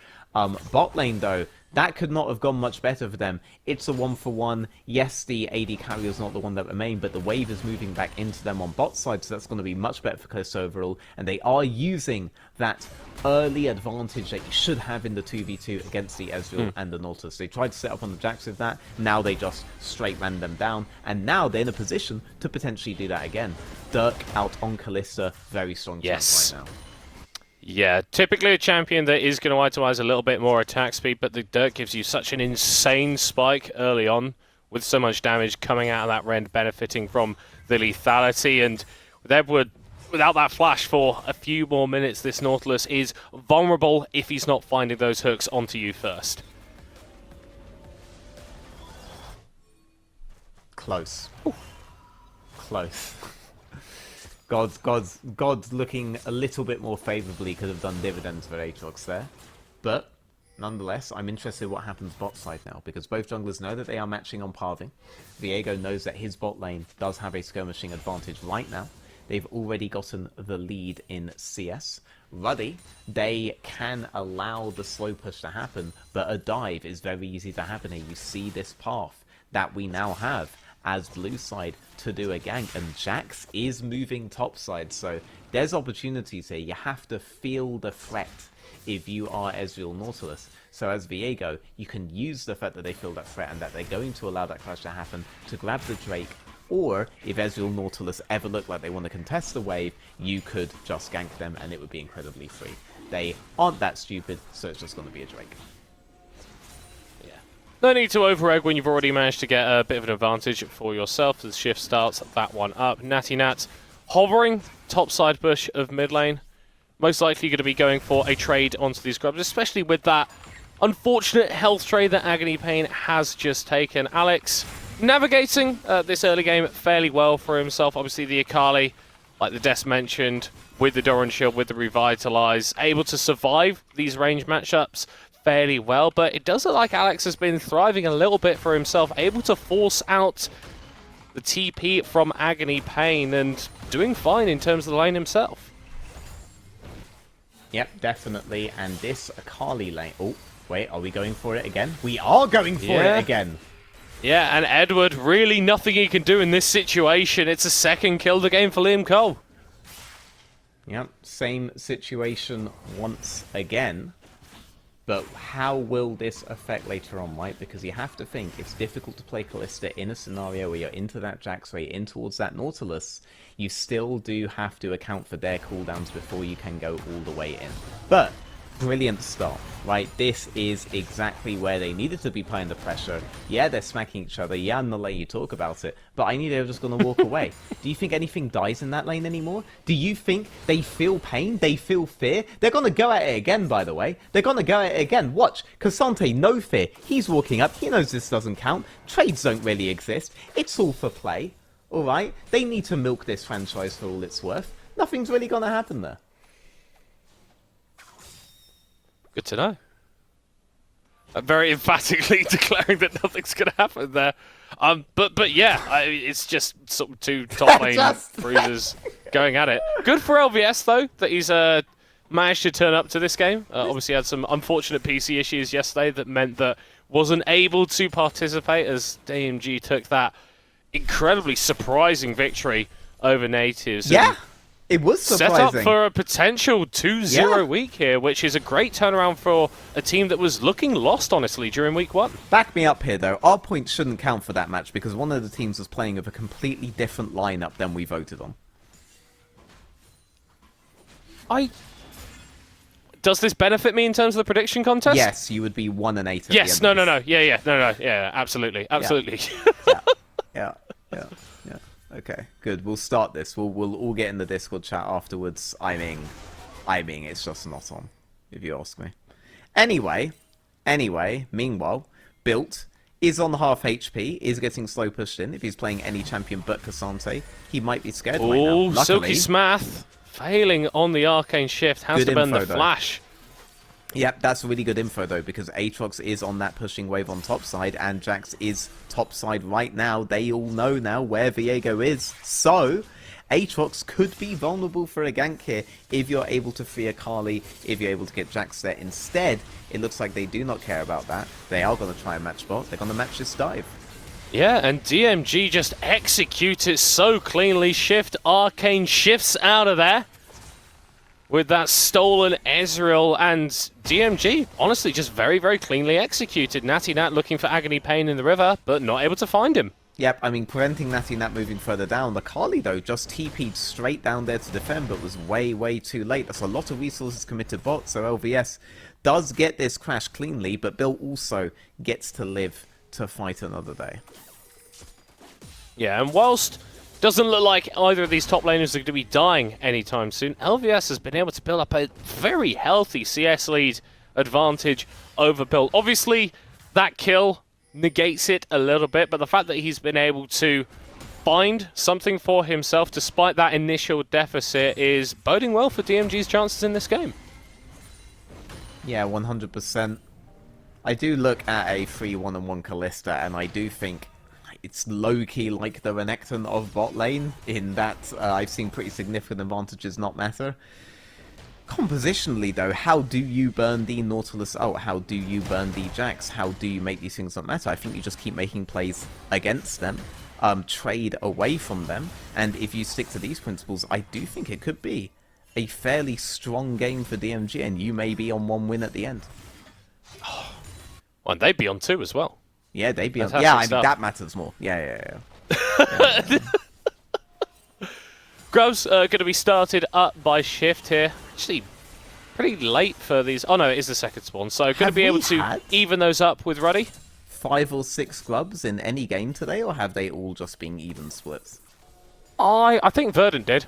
[SPEAKER 8] Bot lane, though, that could not have gone much better for them. It's a 1-for-1. Yes, the AD carry is not the one that remained, but the wave is moving back into them on bot side, so that's going to be much better for Kalista overall, and they are using that early advantage that you should have in the 2v2 against the Ezreal and the Nautilus. They tried to set up on the Jax with that, now they just straight ran them down, and now they're in a position to potentially do that again. Dirk out on Kalista, very strong chance right now.
[SPEAKER 7] Yeah, typically a champion that is going to itemize a little bit more attack speed, but the Dirt gives you such an insane spike early on, with so much damage coming out of that Rend, benefiting from the lethality, and with Edward, without that flash for a few more minutes, this Nautilus is vulnerable if he's not finding those hooks onto you first.
[SPEAKER 8] Close. Ooh. Close. God's looking a little bit more favourably, could have done dividends for Aatrox there. But, nonetheless, I'm interested in what happens bot side now, because both junglers know that they are matching on pathing. Viego knows that his bot lane does have a skirmishing advantage right now. They've already gotten the lead in CS. Ruddy, they can allow the slow push to happen, but a dive is very easy to happen here. You see this path that we now have as blue side to do a gank, and Jax is moving top side, so there's opportunities here. You have to feel the threat if you are Ezreal Nautilus. So as Viego, you can use the fact that they feel that threat and that they're going to allow that clash to happen to grab the Drake, or if Ezreal Nautilus ever look like they want to contest the wave, you could just gank them and it would be incredibly free. They aren't that stupid, so it's just going to be a Drake.
[SPEAKER 7] No need to over-egg when you've already managed to get a bit of an advantage for yourself as Shift starts that one up. Natty Nat hovering topside bush of mid lane. Most likely going to be going for a trade onto these grubs, especially with that unfortunate health trade that Agony Pain has just taken. Alex navigating this early game fairly well for himself. Obviously the Akali, like the Des mentioned, with the Doran Shield, with the Revitalize, able to survive these range matchups fairly well, but it does look like Alex has been thriving a little bit for himself, able to force out the TP from Agony Pain and doing fine in terms of the lane himself.
[SPEAKER 8] Yep, definitely, and this Akali lane... Oh, wait, are we going for it again? We are going for it again!
[SPEAKER 7] Yeah, and Edward, really nothing he can do in this situation. It's a second kill the game for Liam Cole.
[SPEAKER 8] Yep, same situation once again. But how will this affect later on, right? Because you have to think, it's difficult to play Kalista in a scenario where you're into that Jax way, in towards that Nautilus. You still do have to account for their cooldowns before you can go all the way in. But brilliant start, right? This is exactly where they needed to be playing the pressure. Yeah, they're smacking each other. Yeah, I'm not letting you talk about it. But I knew they were just going to walk away. Do you think anything dies in that lane anymore? Do you think they feel pain? They feel fear? They're going to go at it again, by the way. They're going to go at it again. Watch. Cassante, no fear. He's walking up. He knows this doesn't count. Trades don't really exist. It's all for play. All right? They need to milk this franchise for all it's worth. Nothing's really going to happen there.
[SPEAKER 7] Good to know. Very emphatically declaring that nothing's going to happen there. But yeah, it's just sort of two top lane bruisers going at it. Good for LVS though that he's managed to turn up to this game. Obviously had some unfortunate PC issues yesterday that meant that wasn't able to participate as DMG took that incredibly surprising victory over Natives.
[SPEAKER 8] Yeah. It was surprising.
[SPEAKER 7] Set up for a potential 2-0 week here, which is a great turnaround for a team that was looking lost, honestly, during week 1.
[SPEAKER 8] Back me up here, though. Our points shouldn't count for that match because one of the teams was playing with a completely different lineup than we voted on.
[SPEAKER 7] Does this benefit me in terms of the prediction contest?
[SPEAKER 8] Yes, you would be 1-8 at
[SPEAKER 7] yes,
[SPEAKER 8] the end
[SPEAKER 7] no. Yeah, absolutely.
[SPEAKER 8] Yeah. Okay, good. We'll start this. We'll all get in the Discord chat afterwards. I mean, it's just not on, if you ask me. Anyway, meanwhile, Built is on half HP, is getting slow pushed in. If he's playing any champion but Cassante, he might be scared right now. Luckily,
[SPEAKER 7] Silky Smath failing on the Arcane Shift, has to burn the flash.
[SPEAKER 8] Yep, that's really good info, though, because Aatrox is on that pushing wave on top side, and Jax is top side right now. They all know now where Viego is. So, Aatrox could be vulnerable for a gank here if you're able to free Akali, if you're able to get Jax there. Instead, it looks like they do not care about that. They are going to try and match bot. They're going to match this dive.
[SPEAKER 7] Yeah, and DMG just executes it so cleanly. Shift Arcane shifts out of there with that stolen Ezreal, and DMG, honestly, just very, very cleanly executed. Natty Nat looking for Agony Pain in the river, but not able to find him.
[SPEAKER 8] Yep, I mean, preventing Natty Nat moving further down. Akali, though, just TP'd straight down there to defend, but was way, way too late. That's a lot of resources committed bot, so LVS does get this crash cleanly, but Bill also gets to live to fight another day.
[SPEAKER 7] Yeah, and whilst doesn't look like either of these top laners are going to be dying anytime soon, LVS has been able to build up a very healthy CS lead advantage over Bill. Obviously, that kill negates it a little bit, but the fact that he's been able to find something for himself despite that initial deficit is boding well for DMG's chances in this game.
[SPEAKER 8] Yeah, 100%. I do look at a 3-1-1 Kalista, and I do think it's low-key like the Renekton of bot lane, in that I've seen pretty significant advantages not matter. Compositionally, though, how do you burn the Nautilus out? How do you burn the Jax? How do you make these things not matter? I think you just keep making plays against them, trade away from them, and if you stick to these principles, I do think it could be a fairly strong game for DMG, and you may be on 1 win at the end.
[SPEAKER 7] Oh, and they'd be on 2 as well.
[SPEAKER 8] Yeah, they'd be on.
[SPEAKER 7] Fantastic
[SPEAKER 8] Yeah, I mean,
[SPEAKER 7] stuff.
[SPEAKER 8] that matters more. Yeah.
[SPEAKER 7] Grubs are going to be started up by Shift here. Actually, pretty late for these. Oh no, it is the second spawn. So going to be able to even those up with Ruddy.
[SPEAKER 8] 5 or 6 Grubs in any game today, or have they all just been even splits?
[SPEAKER 7] I think Verdant did.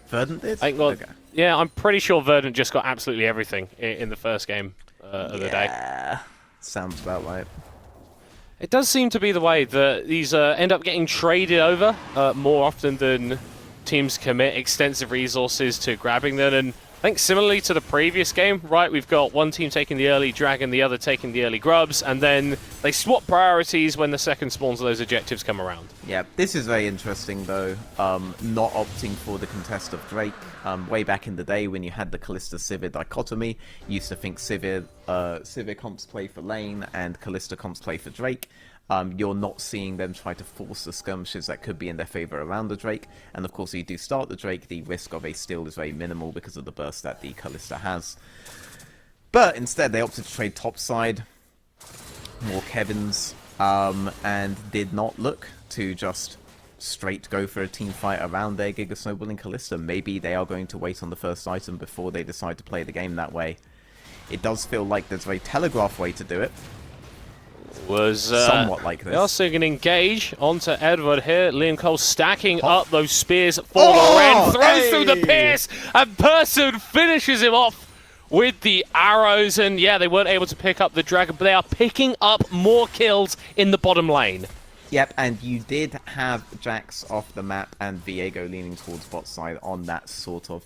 [SPEAKER 8] Verdant did?
[SPEAKER 7] Okay. Yeah, I'm pretty sure Verdant just got absolutely everything in the first game of the day.
[SPEAKER 8] Yeah, sounds about right.
[SPEAKER 7] It does seem to be the way that these end up getting traded over more often than teams commit extensive resources to grabbing them. And I think similarly to the previous game, right, we've got one team taking the early Dragon, the other taking the early Grubs, and then they swap priorities when the second spawns of those objectives come around.
[SPEAKER 8] Yeah, this is very interesting, though, not opting for the contest of Drake. Way back in the day when you had the Kalista-Sivir dichotomy, you used to think Sivir comps play for lane and Kalista comps play for Drake. You're not seeing them try to force the skirmishes that could be in their favor around the Drake. And of course, if you do start the Drake, the risk of a steal is very minimal because of the burst that the Kalista has. But instead, they opted to trade topside, more Kevins, and did not look to just straight go for a team fight around their Giga Snowball and Kalista. Maybe they are going to wait on the first item before they decide to play the game that way. It does feel like there's a very telegraphed way to do it.
[SPEAKER 7] Was
[SPEAKER 8] somewhat like this.
[SPEAKER 7] They are seeing an engage onto Edward here. Liam Cole stacking up those spears for
[SPEAKER 8] Oh,
[SPEAKER 7] Loren. Throws
[SPEAKER 8] hey!
[SPEAKER 7] through the pierce, and Person finishes him off with the arrows. And yeah, they weren't able to pick up the dragon, but they are picking up more kills in the bottom lane.
[SPEAKER 8] Yep, and you did have Jax off the map and Viego leaning towards bot side on that sort of.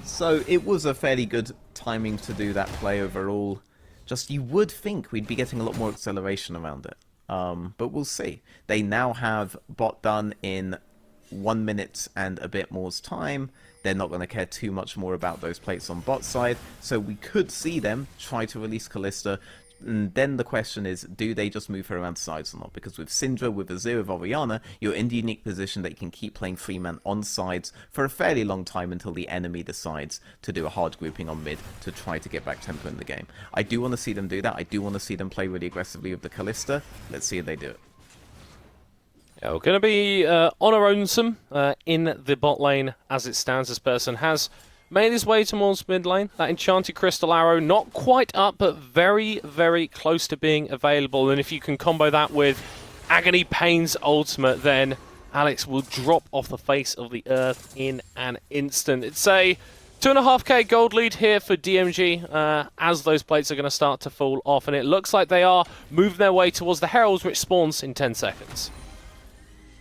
[SPEAKER 8] So it was a fairly good timing to do that play overall. Just you would think we'd be getting a lot more acceleration around it. But we'll see. They now have bot done in 1 minute and a bit more's time. They're not going to care too much more about those plates on bot side. So we could see them try to release Kalista. And then the question is, do they just move her around sides or not? Because with Syndra, with Azir, with Orianna, you're in the unique position that you can keep playing 3-man on sides for a fairly long time until the enemy decides to do a hard grouping on mid to try to get back tempo in the game. I do want to see them do that. I do want to see them play really aggressively with the Kalista. Let's see if they do it.
[SPEAKER 7] Yeah, we're going to be on our own some in the bot lane as it stands. This Person has made his way towards mid lane. That enchanted crystal arrow, not quite up, but very, very close to being available. And if you can combo that with Agony Pain's ultimate, then Alex will drop off the face of the earth in an instant. It's a 2.5k gold lead here for DMG as those plates are going to start to fall off. And it looks like they are moving their way towards the Heralds, which spawns in 10 seconds.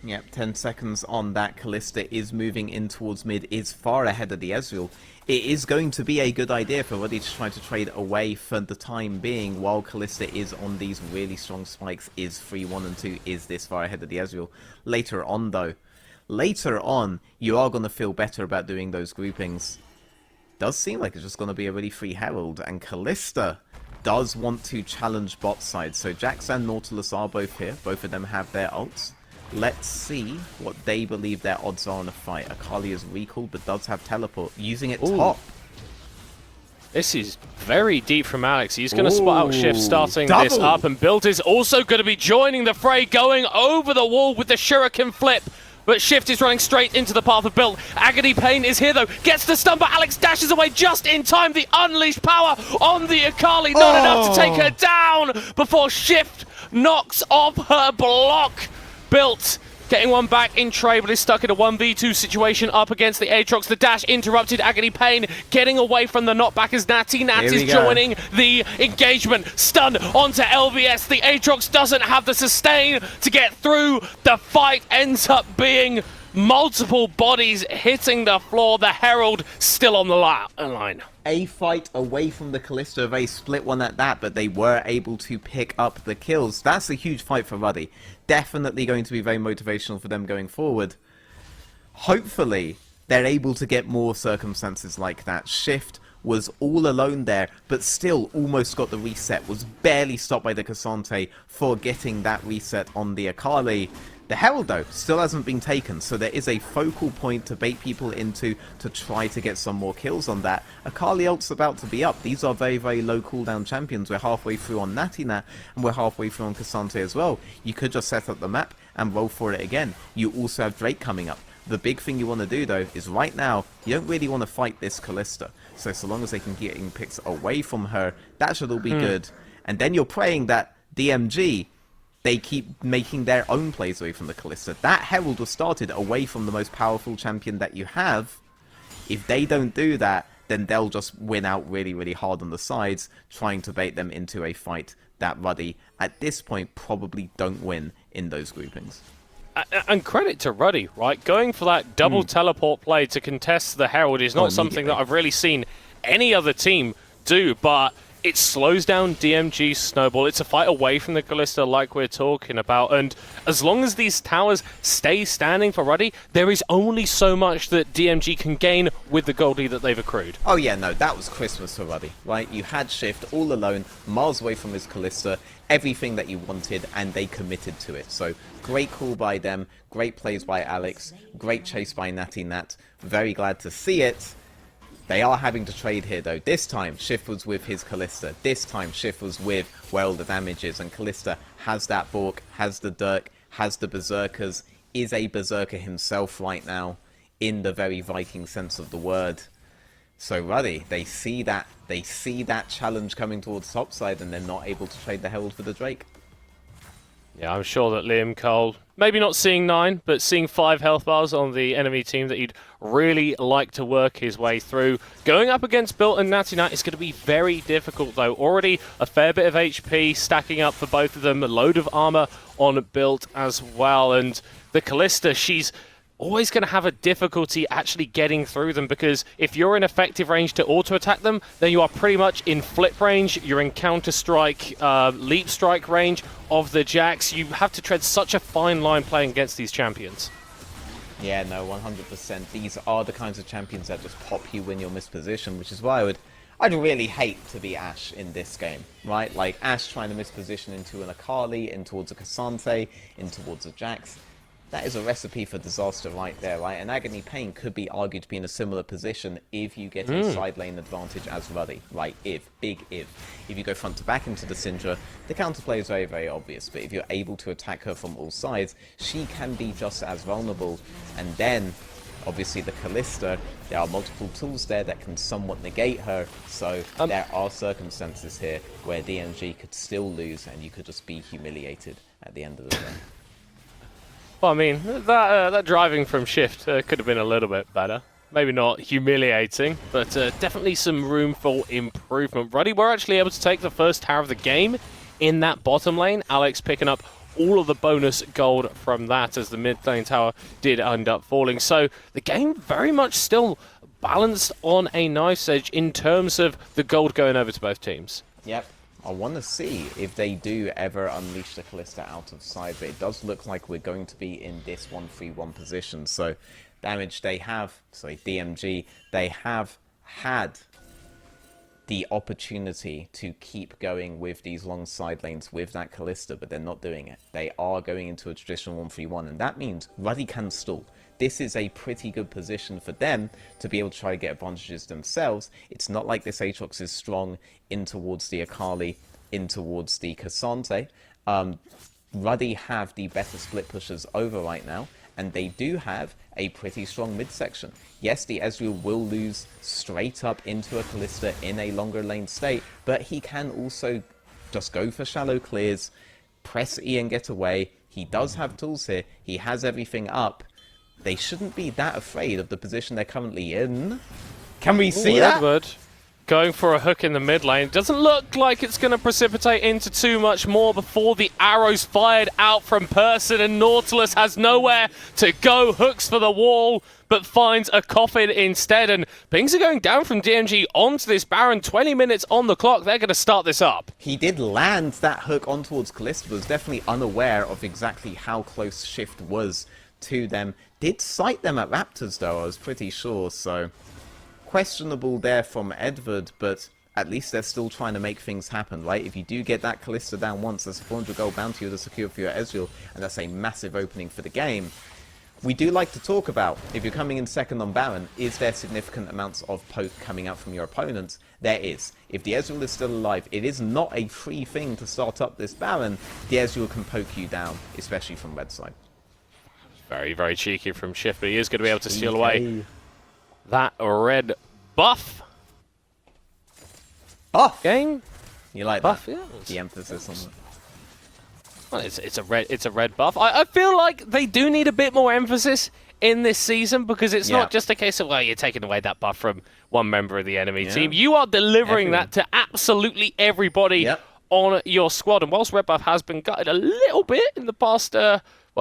[SPEAKER 8] Yep, 10 seconds on that. Kalista is moving in towards mid, is far ahead of the Ezreal. It is going to be a good idea for Ruddy to try to trade away for the time being while Kalista is on these really strong spikes, is 3-1 and 2, is this far ahead of the Ezreal. Later on though, later on, you are going to feel better about doing those groupings. Does seem like it's just going to be a really free Herald, and Kalista does want to challenge bot side. So Jax and Nautilus are both here, both of them have their ults. Let's see what they believe their odds are in a fight. Akali is recalled but does have teleport, using it top.
[SPEAKER 7] This is very deep from Alex. He's going to spot out Shift starting
[SPEAKER 8] Double.
[SPEAKER 7] this up, and Built is also going to be joining the fray, going over the wall with the Shuriken flip. But Shift is running straight into the path of Built. Agony Pain is here though, gets the stun, but Alex dashes away just in time. The unleashed power on the Akali, not enough to take her down before Shift knocks off her block. Built getting one back in trade, but is stuck in a 1v2 situation up against the Aatrox. The dash interrupted. Agony Pain getting away from the knockback as Natty Nat is joining the engagement. Stun onto LVS. The Aatrox doesn't have the sustain to get through. The fight ends up being multiple bodies hitting the floor. The Herald still on the line.
[SPEAKER 8] A fight away from the Kalista, a very split one at that, but they were able to pick up the kills. That's a huge fight for Ruddy. Definitely going to be very motivational for them going forward. Hopefully, they're able to get more circumstances like that. Shift was all alone there, but still almost got the reset, was barely stopped by the Cassante for getting that reset on the Akali. The Herald, though, still hasn't been taken, so there is a focal point to bait people into to try to get some more kills on that. Akali ult's about to be up. These are very, very low cooldown champions. We're halfway through on Natty Nat, and we're halfway through on Cassante as well. You could just set up the map and roll for it again. You also have Drake coming up. The big thing you want to do, though, is right now, you don't really want to fight this Kalista. So long as they can get picks away from her, that should all be good. And then you're praying that DMG, they keep making their own plays away from the Kalista. That Herald was started away from the most powerful champion that you have. If they don't do that, then they'll just win out really, really hard on the sides, trying to bait them into a fight that Ruddy, at this point, probably don't win in those groupings.
[SPEAKER 7] And credit to Ruddy, right? Going for that double teleport play to contest the Herald is not something that I've really seen any other team do, but it slows down DMG's snowball. It's a fight away from the Kalista like we're talking about, and as long as these towers stay standing for Ruddy, there is only so much that DMG can gain with the gold lead that they've accrued.
[SPEAKER 8] Oh yeah, no, that was Christmas for Ruddy, right? You had Shift all alone, miles away from his Kalista, everything that you wanted, and they committed to it. So, great call by them, great plays by Alex, great chase by Natty Nat, very glad to see it. They are having to trade here, though. This time, Shift was with his Kalista. This time, Shift was with where all the damage is. And Kalista has that Bork, has the Dirk, has the Berserkers, is a Berserker himself right now, in the very Viking sense of the word. So Ruddy, they see that challenge coming towards topside, and they're not able to trade the Herald for the Drake.
[SPEAKER 7] Yeah, I'm sure that Liam Cole, maybe not seeing 9, but seeing 5 health bars on the enemy team that he'd really like to work his way through. Going up against Built and Natty Nat is going to be very difficult, though. Already a fair bit of HP stacking up for both of them. A load of armor on Built as well. And the Callista, she's always going to have a difficulty actually getting through them, because if you're in effective range to auto-attack them, then you are pretty much in flip range, you're in counter-strike, leap strike range of the Jax. You have to tread such a fine line playing against these champions.
[SPEAKER 8] Yeah, no, 100%. These are the kinds of champions that just pop you when you're mispositioned, which is why I'd really hate to be Ashe in this game, right? Like, Ashe trying to misposition into an Akali, in towards a Cassante, in towards a Jax. That is a recipe for disaster right there, right? And Agony Pain could be argued to be in a similar position if you get a side lane advantage as Ruddy, right? Big if. If you go front to back into the Syndra, the counterplay is very, very obvious. But if you're able to attack her from all sides, she can be just as vulnerable. And then, obviously, the Callista, there are multiple tools there that can somewhat negate her. So there are circumstances here where DMG could still lose and you could just be humiliated at the end of the day.
[SPEAKER 7] Well, I mean, that driving from shift could have been a little bit better. Maybe not humiliating, but definitely some room for improvement. Ruddy were actually able to take the first tower of the game in that bottom lane. Alex picking up all of the bonus gold from that, as the mid lane tower did end up falling. So the game very much still balanced on a knife's edge in terms of the gold going over to both teams.
[SPEAKER 8] Yep. I want to see if they do ever unleash the Callista out of side, but it does look like we're going to be in this 1-3-1 position. So, damage DMG, they have had the opportunity to keep going with these long side lanes with that Callista, but they're not doing it. They are going into a traditional 1-3-1, and that means Ruddy can stall. This is a pretty good position for them to be able to try to get advantages themselves. It's not like this Aatrox is strong in towards the Akali, in towards the Cassante. Ruddy have the better split pushers over right now, and they do have a pretty strong midsection. Yes, the Ezreal will lose straight up into a Callista in a longer lane state, but he can also just go for shallow clears, press E and get away. He does have tools here. He has everything up. They shouldn't be that afraid of the position they're currently in. Can we see that?
[SPEAKER 7] Edward going for a hook in the mid lane. Doesn't look like it's going to precipitate into too much more before the arrows fired out from Person, and Nautilus has nowhere to go. Hooks for the wall, but finds a coffin instead. And things are going down from DMG onto this Baron. 20 minutes on the clock. They're going to start this up.
[SPEAKER 8] He did land that hook on towards Callista, but was definitely unaware of exactly how close Shift was to them. Did sight them at Raptors though, I was pretty sure, so questionable there from Edward, but at least they're still trying to make things happen, right? If you do get that Callista down once, there's a 400 gold bounty to secure for your Ezreal, and that's a massive opening for the game. We do like to talk about, if you're coming in second on Baron, is there significant amounts of poke coming out from your opponents? There is. If the Ezreal is still alive, it is not a free thing to start up this Baron. The Ezreal can poke you down, especially from red side.
[SPEAKER 7] Very, very cheeky from Shift, but he is going to be able to steal away that red buff.
[SPEAKER 8] Buff?
[SPEAKER 7] Game?
[SPEAKER 8] You like
[SPEAKER 7] Buff,
[SPEAKER 8] that?
[SPEAKER 7] yeah.
[SPEAKER 8] The emphasis on that.
[SPEAKER 7] Well, it's a red buff. I feel like they do need a bit more emphasis in this season, because it's not just a case of, well, you're taking away that buff from one member of the enemy team. You are delivering that to absolutely everybody on your squad. And whilst red buff has been gutted a little bit in the past, a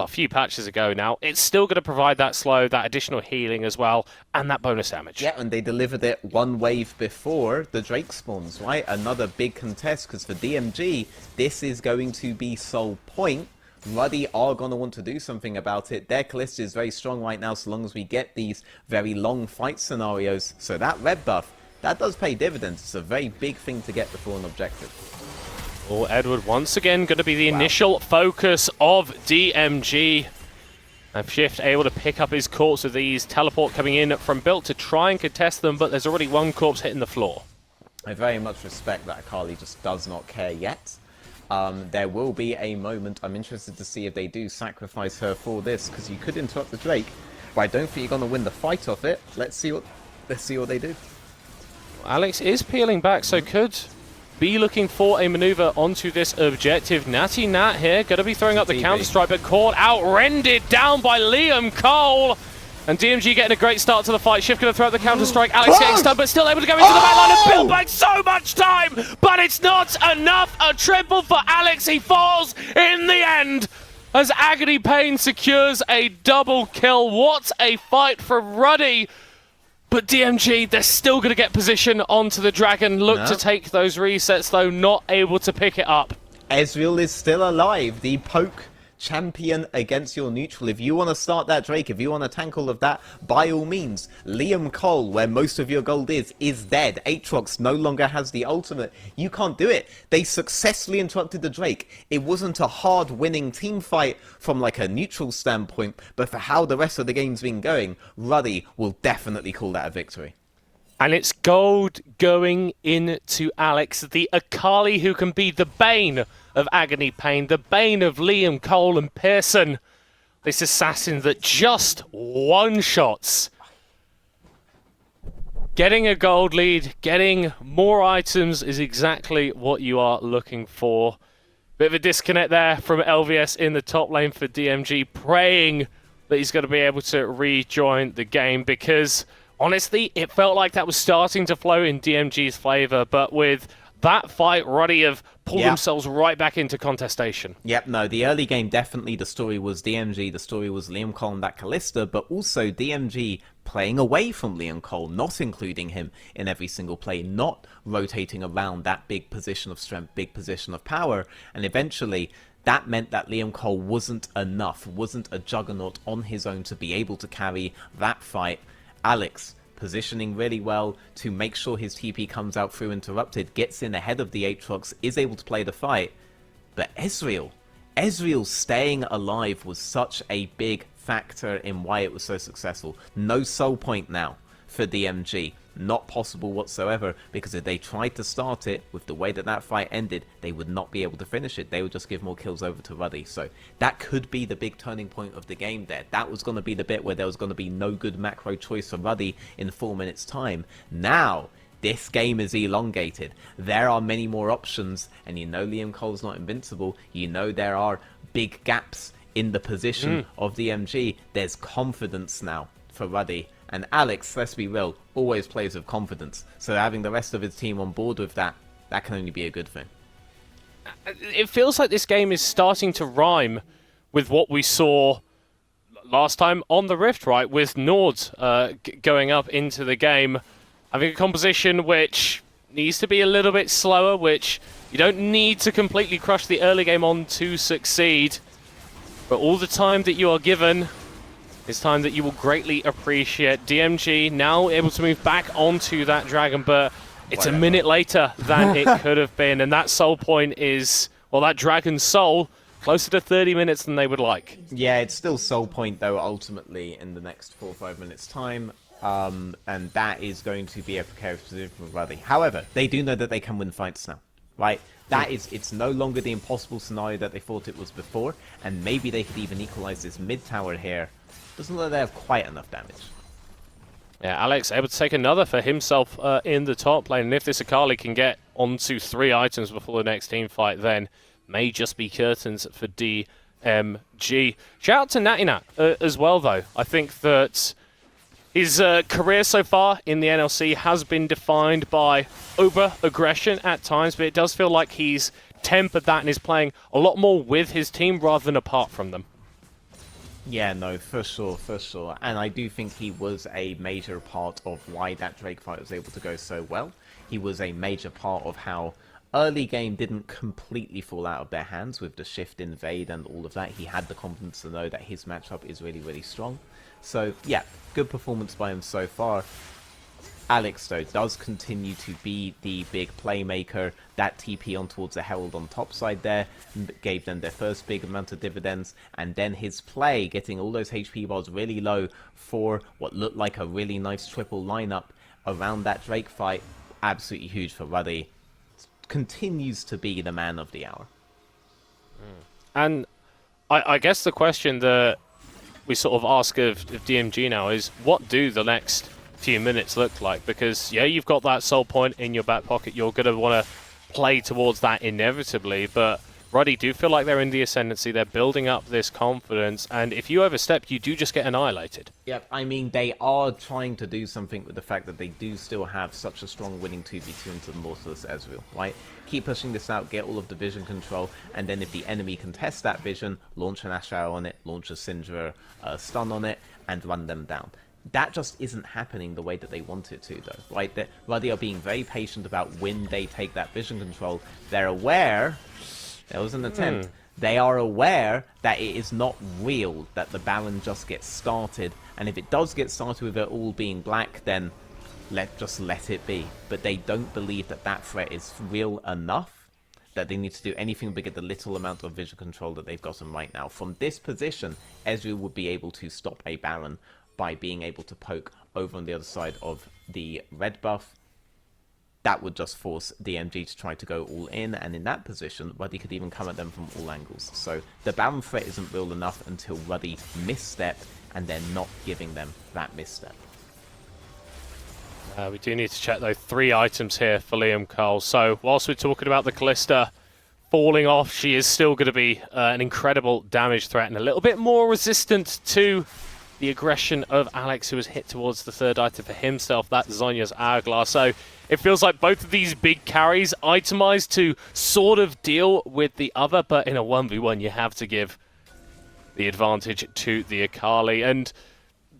[SPEAKER 7] few patches ago now, it's still going to provide that slow, that additional healing as well, and that bonus damage.
[SPEAKER 8] Yeah, and they delivered it one wave before the Drake spawns, right? Another big contest, because for DMG, this is going to be sole point. Ruddy are going to want to do something about it. Their Callista is very strong right now, so long as we get these very long fight scenarios. So that red buff, that does pay dividends. It's a very big thing to get before an objective.
[SPEAKER 7] Oh, Edward once again going to be the initial focus of DMG. And Shift able to pick up his corpse with these teleport coming in from Built to try and contest them, but there's already one corpse hitting the floor.
[SPEAKER 8] I very much respect that Akali just does not care yet. There will be a moment. I'm interested to see if they do sacrifice her for this, because you could interrupt the Drake, but I don't think you're going to win the fight off it. Let's see what they do.
[SPEAKER 7] Alex is peeling back, so could be looking for a maneuver onto this objective. Natty Nat here, going to be throwing up the counter-strike, but caught out, rendered down by Liam Cole. And DMG getting a great start to the fight. Shift going to throw up the counter-strike. Alex getting stunned, but still able to go into the backline and build back so much time. But it's not enough. A triple for Alex. He falls in the end as Agony Pain secures a double kill. What a fight from Ruddy. But DMG, they're still going to get position onto the Dragon. Look to take those resets, though, not able to pick it up.
[SPEAKER 8] Ezreal is still alive. The poke champion against your neutral. If you want to start that Drake, if you want to tank all of that, by all means. Liam Cole, where most of your gold is dead. Aatrox no longer has the ultimate. You can't do it. They successfully interrupted the Drake. It wasn't a hard winning team fight from like a neutral standpoint, but for how the rest of the game's been going, Ruddy will definitely call that a victory.
[SPEAKER 7] And it's gold going into Alex, the Akali who can be the bane of Agony Pain, the bane of Liam Cole and Pearson. This assassin that just one-shots. Getting a gold lead, getting more items is exactly what you are looking for. Bit of a disconnect there from LVS in the top lane for DMG, praying that he's going to be able to rejoin the game, because honestly, it felt like that was starting to flow in DMG's favour, but with that fight, Ruddy have pulled themselves right back into contestation.
[SPEAKER 8] Yep, no, the early game, definitely the story was DMG, the story was Liam Cole and that Kalista, but also DMG playing away from Liam Cole, not including him in every single play, not rotating around that big position of strength, big position of power, and eventually that meant that Liam Cole wasn't enough, wasn't a juggernaut on his own to be able to carry that fight. Alex positioning really well to make sure his TP comes out through interrupted, gets in ahead of the Aatrox, is able to play the fight. But Ezreal staying alive was such a big factor in why it was so successful. No soul point now for DMG. Not possible whatsoever, because if they tried to start it with the way that that fight ended, they would not be able to finish it. They would just give more kills over to Ruddy. So that could be the big turning point of the game there. That was going to be the bit where there was going to be no good macro choice for Ruddy in 4 minutes time. Now this game is elongated. There are many more options, and you know Liam Cole's not invincible. You know there are big gaps in the position of DMG. There's confidence now for Ruddy. And Alex, let's be real, always plays with confidence. So having the rest of his team on board with that, that can only be a good thing.
[SPEAKER 7] It feels like this game is starting to rhyme with what we saw last time on the Rift, right? With Nord going up into the game, having a composition which needs to be a little bit slower, which you don't need to completely crush the early game on to succeed. But all the time that you are given, it's time that you will greatly appreciate. DMG now able to move back onto that Dragon, but it's a minute later than it could have been. And that soul point is, well, that Dragon's soul, closer to 30 minutes than they would like.
[SPEAKER 8] Yeah, it's still soul point, though, ultimately, in the next 4 or 5 minutes' time. And that is going to be a precarious position for Ruddy. However, they do know that they can win fights now, right? That is, it's no longer the impossible scenario that they thought it was before. And maybe they could even equalize this mid tower here. Doesn't look like they have quite enough damage.
[SPEAKER 7] Yeah, Alex able to take another for himself in the top lane. And if this Akali can get onto 3 items before the next team fight, then may just be curtains for DMG. Shout out to Natinat as well, though. I think that his career so far in the NLC has been defined by over-aggression at times, but it does feel like he's tempered that and is playing a lot more with his team rather than apart from them.
[SPEAKER 8] Yeah, no, for sure, for sure. And I do think he was a major part of why that Drake fight was able to go so well. He was a major part of how early game didn't completely fall out of their hands with the shift invade and all of that. He had the confidence to know that his matchup is really, really strong. So, yeah, good performance by him so far. Alex, though, does continue to be the big playmaker. That TP on towards the Herald on top side there gave them their first big amount of dividends. And then his play, getting all those HP bars really low for what looked like a really nice triple lineup around that Drake fight. Absolutely huge for Ruddy. Continues to be the man of the hour.
[SPEAKER 7] And I guess the question that we sort of ask of DMG now is, what do the next few minutes look like, because yeah, you've got that soul point in your back pocket. You're going to want to play towards that inevitably, but RUD do feel like they're in the ascendancy. They're building up this confidence, and if you overstep, you do just get annihilated.
[SPEAKER 8] Yep, I mean, they are trying to do something with the fact that they do still have such a strong winning 2v2 into the Mortalist Ezreal, right? Keep pushing this out, get all of the vision control, and then if the enemy contest that vision, launch an Ash Arrow on it, launch a Syndra stun on it, and run them down. That just isn't happening the way that they want it to, though, right? That RUD are being very patient about when they take that vision control. They're aware... There was an attempt. They are aware that it is not real, that the Baron just gets started, and if it does get started with it all being black, then just let it be. But they don't believe that that threat is real enough, that they need to do anything but get the little amount of vision control that they've gotten right now. From this position, Ezreal would be able to stop a Baron by being able to poke over on the other side of the red buff. That would just force DMG to try to go all in, and in that position, RUD could even come at them from all angles. So the Baron threat isn't real enough until RUD misstep, and they're not giving them that misstep.
[SPEAKER 7] We do need to check, though, 3 items here for Liam Cole. So whilst we're talking about the Callista falling off, she is still going to be an incredible damage threat and a little bit more resistant to the aggression of Alex, who was hit towards the 3rd item for himself, that Zhonya's Hourglass. So it feels like both of these big carries itemized to sort of deal with the other, but in a 1v1 you have to give the advantage to the Akali. And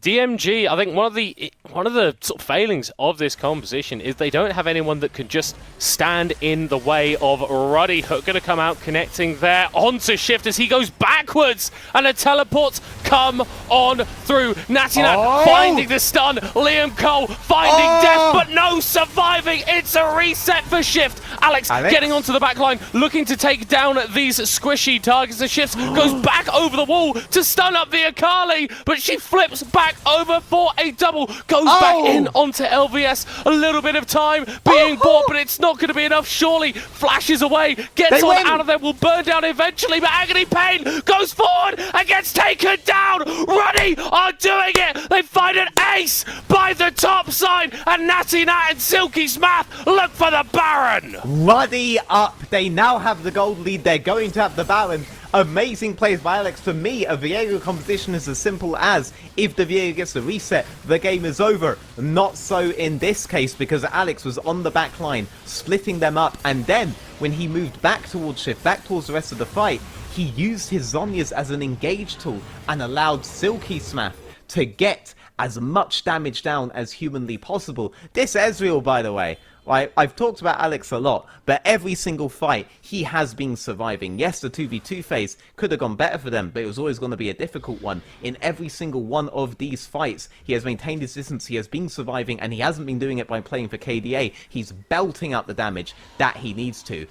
[SPEAKER 7] DMG, I think one of the sort of failings of this composition is they don't have anyone that can just stand in the way of RUD. Hook going to come out, connecting there onto Shift as he goes backwards, and the teleports come on through. Natinat finding the stun, Liam Cole finding death, but no surviving. It's a reset for Shift. Alex getting onto the back line, looking to take down these squishy targets. The Shift goes back over the wall to stun up the Akali, but she flips back over for a double, goes back in onto LVS. A little bit of time being bought, but it's not going to be enough. Surely flashes away, gets on out of there, will burn down eventually, but Agony Pain goes forward and gets taken down. RUD are doing it. They find an ace by the top side, and Natty Nat and Silky Smath look for the Baron.
[SPEAKER 8] RUD up. They now have the gold lead. They're going to have the Baron. Amazing plays by Alex. For me, a Viego composition is as simple as, if the Viego gets the reset, the game is over. Not so in this case, because Alex was on the back line, splitting them up, and then, when he moved back towards Shift, back towards the rest of the fight, he used his Zhonyas as an engage tool, and allowed Silky Smath to get as much damage down as humanly possible. This Ezreal, by the way, right, I've talked about Alex a lot, but every single fight, he has been surviving. Yes, the 2v2 phase could have gone better for them, but it was always going to be a difficult one. In every single one of these fights, he has maintained his distance, he has been surviving, and he hasn't been doing it by playing for KDA. He's belting out the damage that he needs to.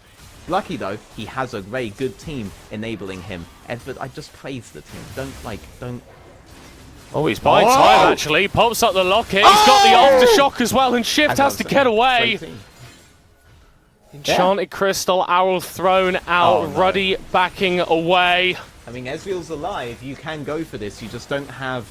[SPEAKER 8] Lucky though, he has a very good team enabling him. But I just praise the team. Don't...
[SPEAKER 7] Oh, he's buying time, actually. Pops up the locket. He's got the aftershock as well, and Shift has to get away. Enchanted Crystal, Owl thrown out. RUD backing away.
[SPEAKER 8] I mean, Ezreal's alive. You can go for this. You just don't have...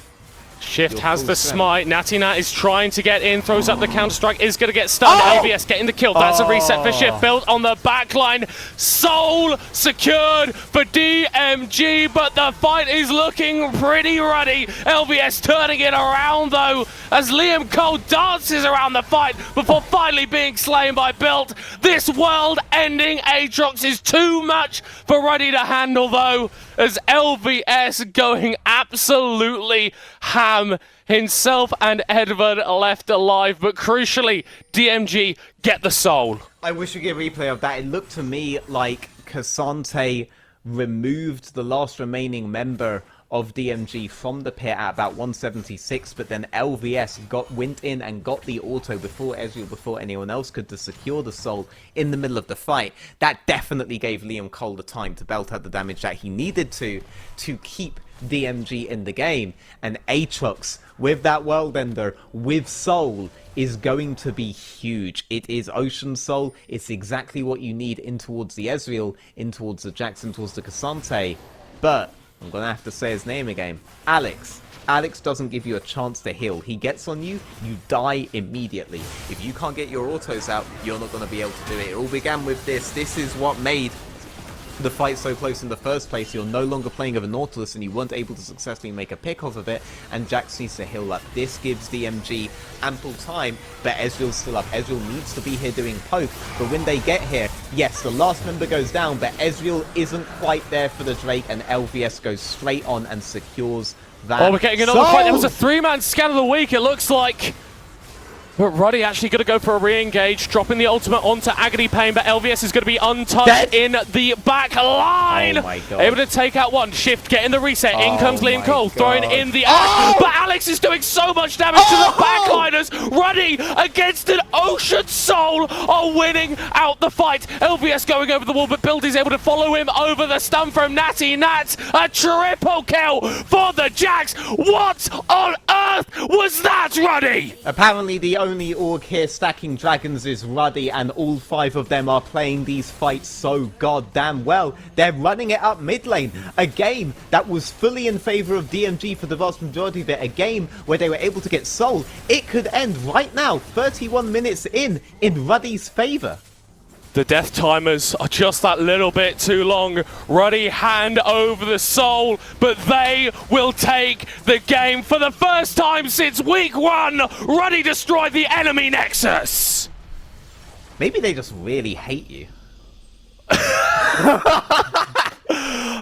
[SPEAKER 7] Shift has the smite. Natty Nat is trying to get in, throws up the counter-strike, is going to get stunned. LBS getting the kill. That's a reset for Shift. Built on the back line. Soul secured for DMG, but the fight is looking pretty ruddy. LBS turning it around, though, as Liam Cole dances around the fight before finally being slain by Built. This world-ending Aatrox is too much for RUD to handle, though, as LVS going absolutely ham. Himself and Edward left alive, but crucially, DMG get the soul.
[SPEAKER 8] I wish we could get a replay of that. It looked to me like Cassante removed the last remaining member of DMG from the pit at about 176, but then LVS went in and got the auto before Ezreal, before anyone else could, to secure the soul in the middle of the fight. That definitely gave Liam Cole the time to belt out the damage that he needed to keep DMG in the game. And Aatrox, with that World Ender, with Soul, is going to be huge. It is Ocean Soul. It's exactly what you need in towards the Ezreal, in towards the Jackson, towards the Cassante. But I'm going to have to say his name again. Alex. Alex doesn't give you a chance to heal. He gets on you, you die immediately. If you can't get your autos out, you're not going to be able to do it. It all began with this. This is what made the fight so close in the first place. You're no longer playing over Nautilus and you weren't able to successfully make a pick off of it, and Jax needs to heal up. This gives DMG ample time, but Ezreal's still up. Ezreal needs to be here doing poke, but when they get here, yes, the last member goes down, but Ezreal isn't quite there for the Drake, and LVS goes straight on and secures that.
[SPEAKER 7] Oh, we're getting another fight. There was a 3-man scan of the week, it looks like. But Ruddy actually going to go for a re-engage, dropping the ultimate onto Agony Pain, but LVS is going to be untouched in the back line.
[SPEAKER 8] Oh my god.
[SPEAKER 7] Able to take out one. Shift, getting the reset. In comes Liam
[SPEAKER 8] my
[SPEAKER 7] Cole, throwing
[SPEAKER 8] God.
[SPEAKER 7] in the ash. But Alex is doing so much damage to the backliners. Ruddy against an Ocean Soul are winning out the fight. LVS going over the wall, but Buildy's able to follow him over the stun from Natty. Nat, a triple kill for the Jax. What on earth was that, Ruddy?
[SPEAKER 8] Apparently the only org here stacking dragons is Ruddy, and all 5 of them are playing these fights so goddamn well. They're running it up mid lane. A game that was fully in favor of DMG for the vast majority of it. A game where they were able to get soul. It could end right now, 31 minutes in Ruddy's favor.
[SPEAKER 7] The death timers are just that little bit too long. Ruddy hand over the soul, but they will take the game for the first time since week 1. Ruddy destroyed the enemy nexus.
[SPEAKER 8] Maybe they just really hate you.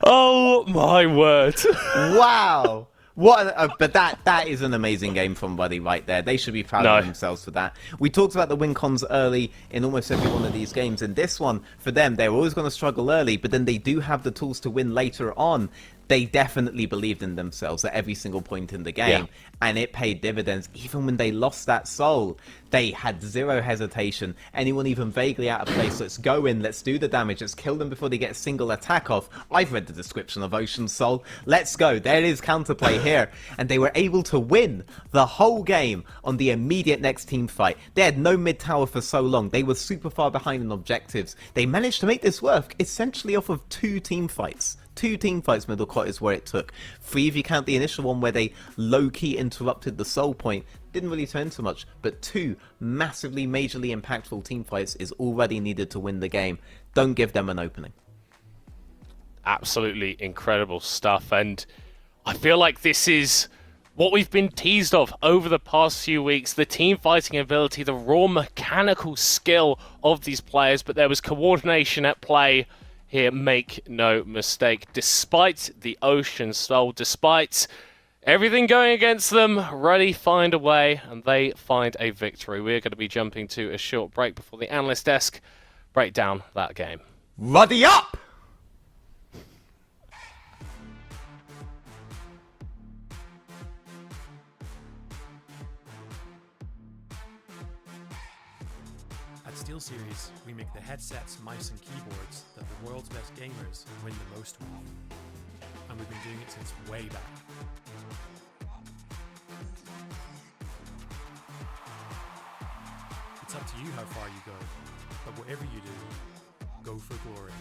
[SPEAKER 7] Oh my word.
[SPEAKER 8] Wow. But that is an amazing game from Ruddy right there. They should be proud of themselves for that. We talked about the win cons early in almost every one of these games. In this one, for them, they're always going to struggle early, but then they do have the tools to win later on. They definitely believed in themselves at every single point in the game, and it paid dividends. Even when they lost that soul, they had zero hesitation. Anyone even vaguely out of place, let's go in, let's do the damage, let's kill them before they get a single attack off. I've read the description of Ocean Soul. Let's go. There is counterplay here. And they were able to win the whole game on the immediate next team fight. They had no mid tower for so long. They were super far behind in objectives. They managed to make this work essentially off of 2 team fights. 2 team fights, middle court is where it took. 3 if you count the initial one where they low-key interrupted the soul point. Didn't really turn so much, but 2 massively, majorly impactful team fights is already needed to win the game. Don't give them an opening.
[SPEAKER 7] Absolutely incredible stuff, and I feel like this is what we've been teased of over the past few weeks. The team fighting ability, the raw mechanical skill of these players, but there was coordination at play here, make no mistake. Despite the Ocean Soul, despite everything going against them, Ruddy find a way, and they find a victory. We're going to be jumping to a short break before the analyst desk break down that game.
[SPEAKER 8] Ruddy up!
[SPEAKER 9] At SteelSeries, we make the headsets, mice, and keyboards that the world's best gamers win the most with. And we've been doing it since way back. It's up to you how far you go, but whatever you do, go for glory.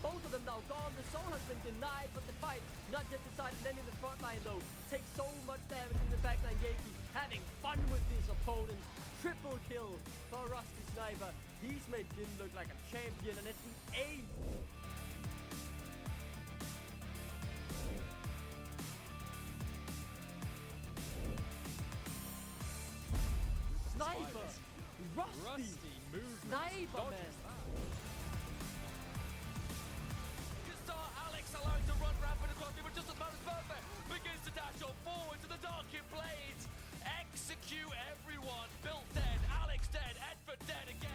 [SPEAKER 3] Both of them now gone. The soul has been denied, but the fight not yet decided. Then in the front line though, takes so much damage in the backline. Yankee having fun with his opponent. Triple kill for Rusty Sniper. He's made Jin look like a champion, and it's the 8th. Sniper! Rusty! Sniper, man!
[SPEAKER 10] Alex allowed to run rapid across him, but just about as perfect. Begins to dash on forward to the Darkin Blades. Execute everyone. Built dead, Alex dead, Edford dead again.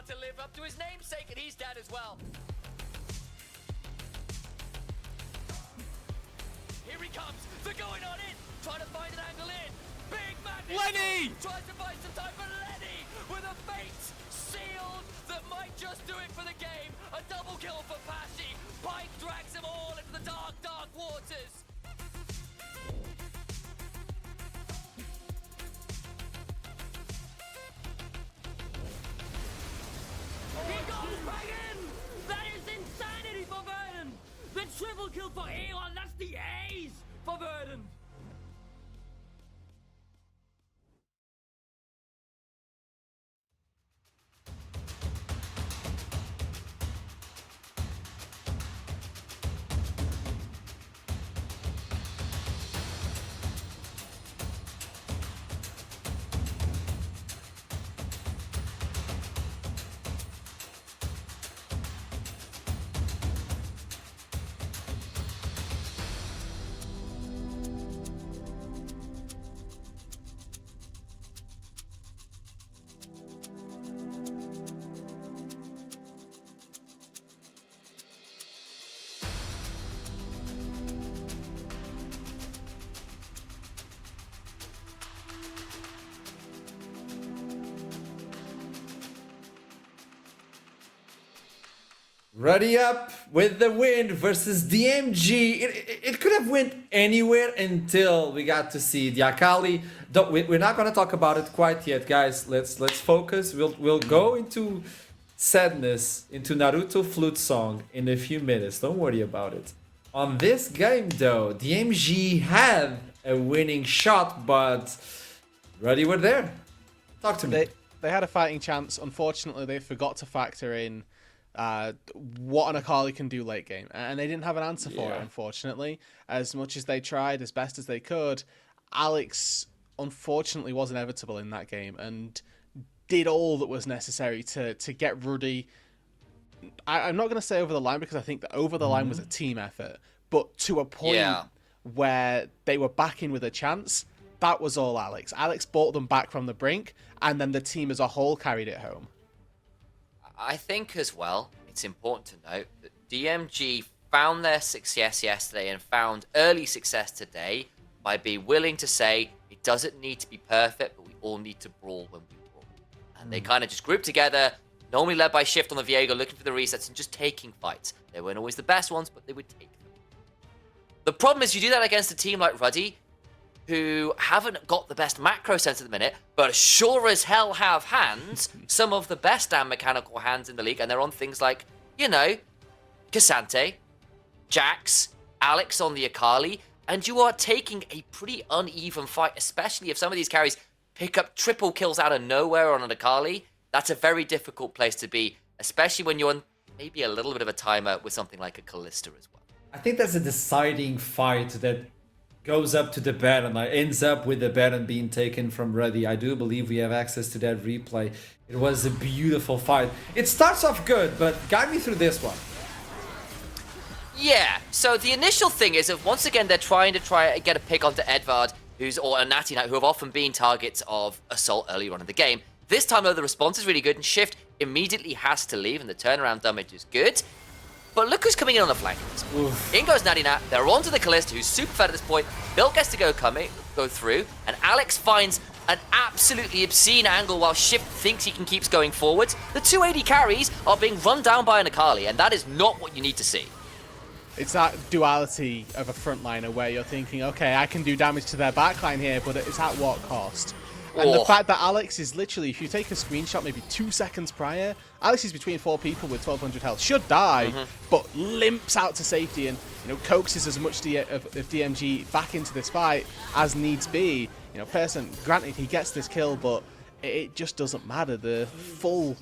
[SPEAKER 1] hard to live up to his namesake, and he's dead as well. Here he comes. They're going on in. Trying to find an angle in. Big man.
[SPEAKER 10] Lenny!
[SPEAKER 1] Tries to find some time for Lenny with a fate sealed that might just do it for the game. A double kill for Pashi. Pike drags them all into the dark, dark waters.
[SPEAKER 3] He goes back in! That is insanity for Verdant! The triple kill for Aeon, that's the ace for Verdant!
[SPEAKER 4] Ready up with the win versus DMG. It could have went anywhere until we got to see the Akali. We're not gonna talk about it quite yet, guys. Let's focus. We'll go into sadness, into Naruto flute song in a few minutes. Don't worry about it. On this game though, DMG had a winning shot, but Ruddy were there. Talk to me.
[SPEAKER 2] They had a fighting chance. Unfortunately, they forgot to factor in what an Akali can do late game, and they didn't have an answer for it. Unfortunately, as much as they tried as best as they could, Alex unfortunately was inevitable in that game and did all that was necessary to get Ruddy. I'm not going to say over the line, because I think that over the line was a team effort, but to a point where they were back in with a chance. That was all Alex. Alex brought them back from the brink, and then the team as a whole carried it home.
[SPEAKER 1] I think as well, it's important to note that DMG found their success yesterday and found early success today by being willing to say it doesn't need to be perfect, but we all need to brawl when we brawl. And they kind of just grouped together, normally led by Shift on the Viego, looking for the resets and just taking fights. They weren't always the best ones, but they would take them. The problem is you do that against a team like Ruddy, who haven't got the best macro sense at the minute, but sure as hell have hands, some of the best damn mechanical hands in the league, and they're on things like, you know, Cassante, Jax, Alex on the Akali, and you are taking a pretty uneven fight, especially if some of these carries pick up triple kills out of nowhere on an Akali. That's a very difficult place to be, especially when you're on maybe a little bit of a timer with something like a Callista as well.
[SPEAKER 4] I think that's a deciding fight that goes up to the Baron, ends up with the Baron being taken from Ruddy. I do believe we have access to that replay. It was a beautiful fight. It starts off good, but guide me through this one.
[SPEAKER 1] Yeah, so the initial thing is that once again they're trying to get a pick onto Edvard, or a Natty Knight, who have often been targets of assault earlier on in the game. This time though, the response is really good, and Shift immediately has to leave, and the turnaround damage is good. But look who's coming in on the flank. In goes Natty Nat. They're onto the Callista, who's super fed at this point. Bill gets to go through, and Alex finds an absolutely obscene angle while Shift thinks he can keep going forwards. The 280 carries are being run down by an Akali, and that is not what you need to see.
[SPEAKER 2] It's that duality of a frontliner where you're thinking, okay, I can do damage to their backline here, but it's at what cost? And the fact that Alex is literally, if you take a screenshot maybe 2 seconds prior, Alex is between 4 people with 1200 health, should die, but limps out to safety and, you know, coaxes as much of DMG back into this fight as needs be. You know, person, granted he gets this kill, but it just doesn't matter. The full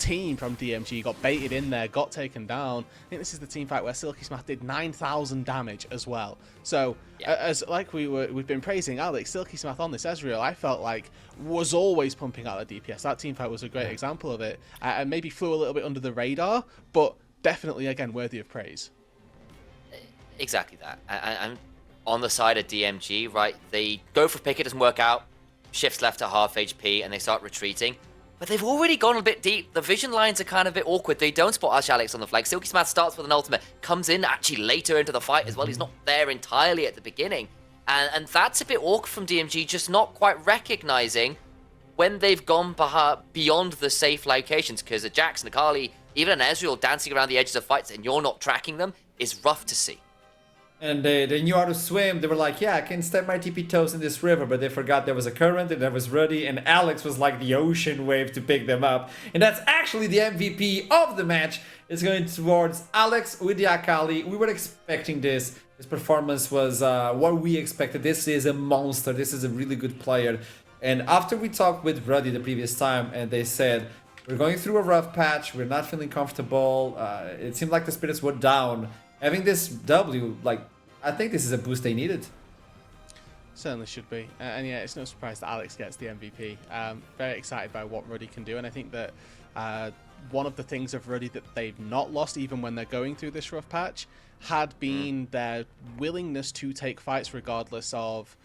[SPEAKER 2] team from DMG got baited in there, got taken down. I think this is the team fight where Silky Smath did 9,000 damage as well. So, as like we've been praising Alex, Silky Smath on this Ezreal, I felt like was always pumping out the DPS. That team fight was a great example of it, and maybe flew a little bit under the radar, but definitely again worthy of praise.
[SPEAKER 1] Exactly that. And on the side of DMG, right, they go for pick, it doesn't work out. Shift's left at half HP, and they start retreating. but they've already gone a bit deep. The vision lines are kind of a bit awkward. They don't spot Ash Alex on the flag. Silky Smart starts with an ultimate, comes in actually later into the fight as well. He's not there entirely at the beginning. And that's a bit awkward from DMG, just not quite recognizing when they've gone beyond the safe locations, because a Jax and a Kali, even an Ezreal dancing around the edges of fights and you're not tracking them is rough to see.
[SPEAKER 4] And they knew how to swim. They were like, yeah, I can step my TP toes in this river, but they forgot there was a current and there was RUD, and Alex was like the ocean wave to pick them up. And that's actually the MVP of the match. It's going towards Alex with the Akali. We were expecting this. His performance was what we expected. This is a monster. This is a really good player. And after we talked with Ruddy the previous time, and they said, we're going through a rough patch, we're not feeling comfortable, it seemed like the spirits were down. Having this W, like, I think this is a boost they needed.
[SPEAKER 2] Certainly should be. And yeah, it's no surprise that Alex gets the MVP. Very excited by what Ruddy can do, and I think that one of the things of Ruddy that they've not lost, even when they're going through this rough patch, had been their willingness to take fights regardless of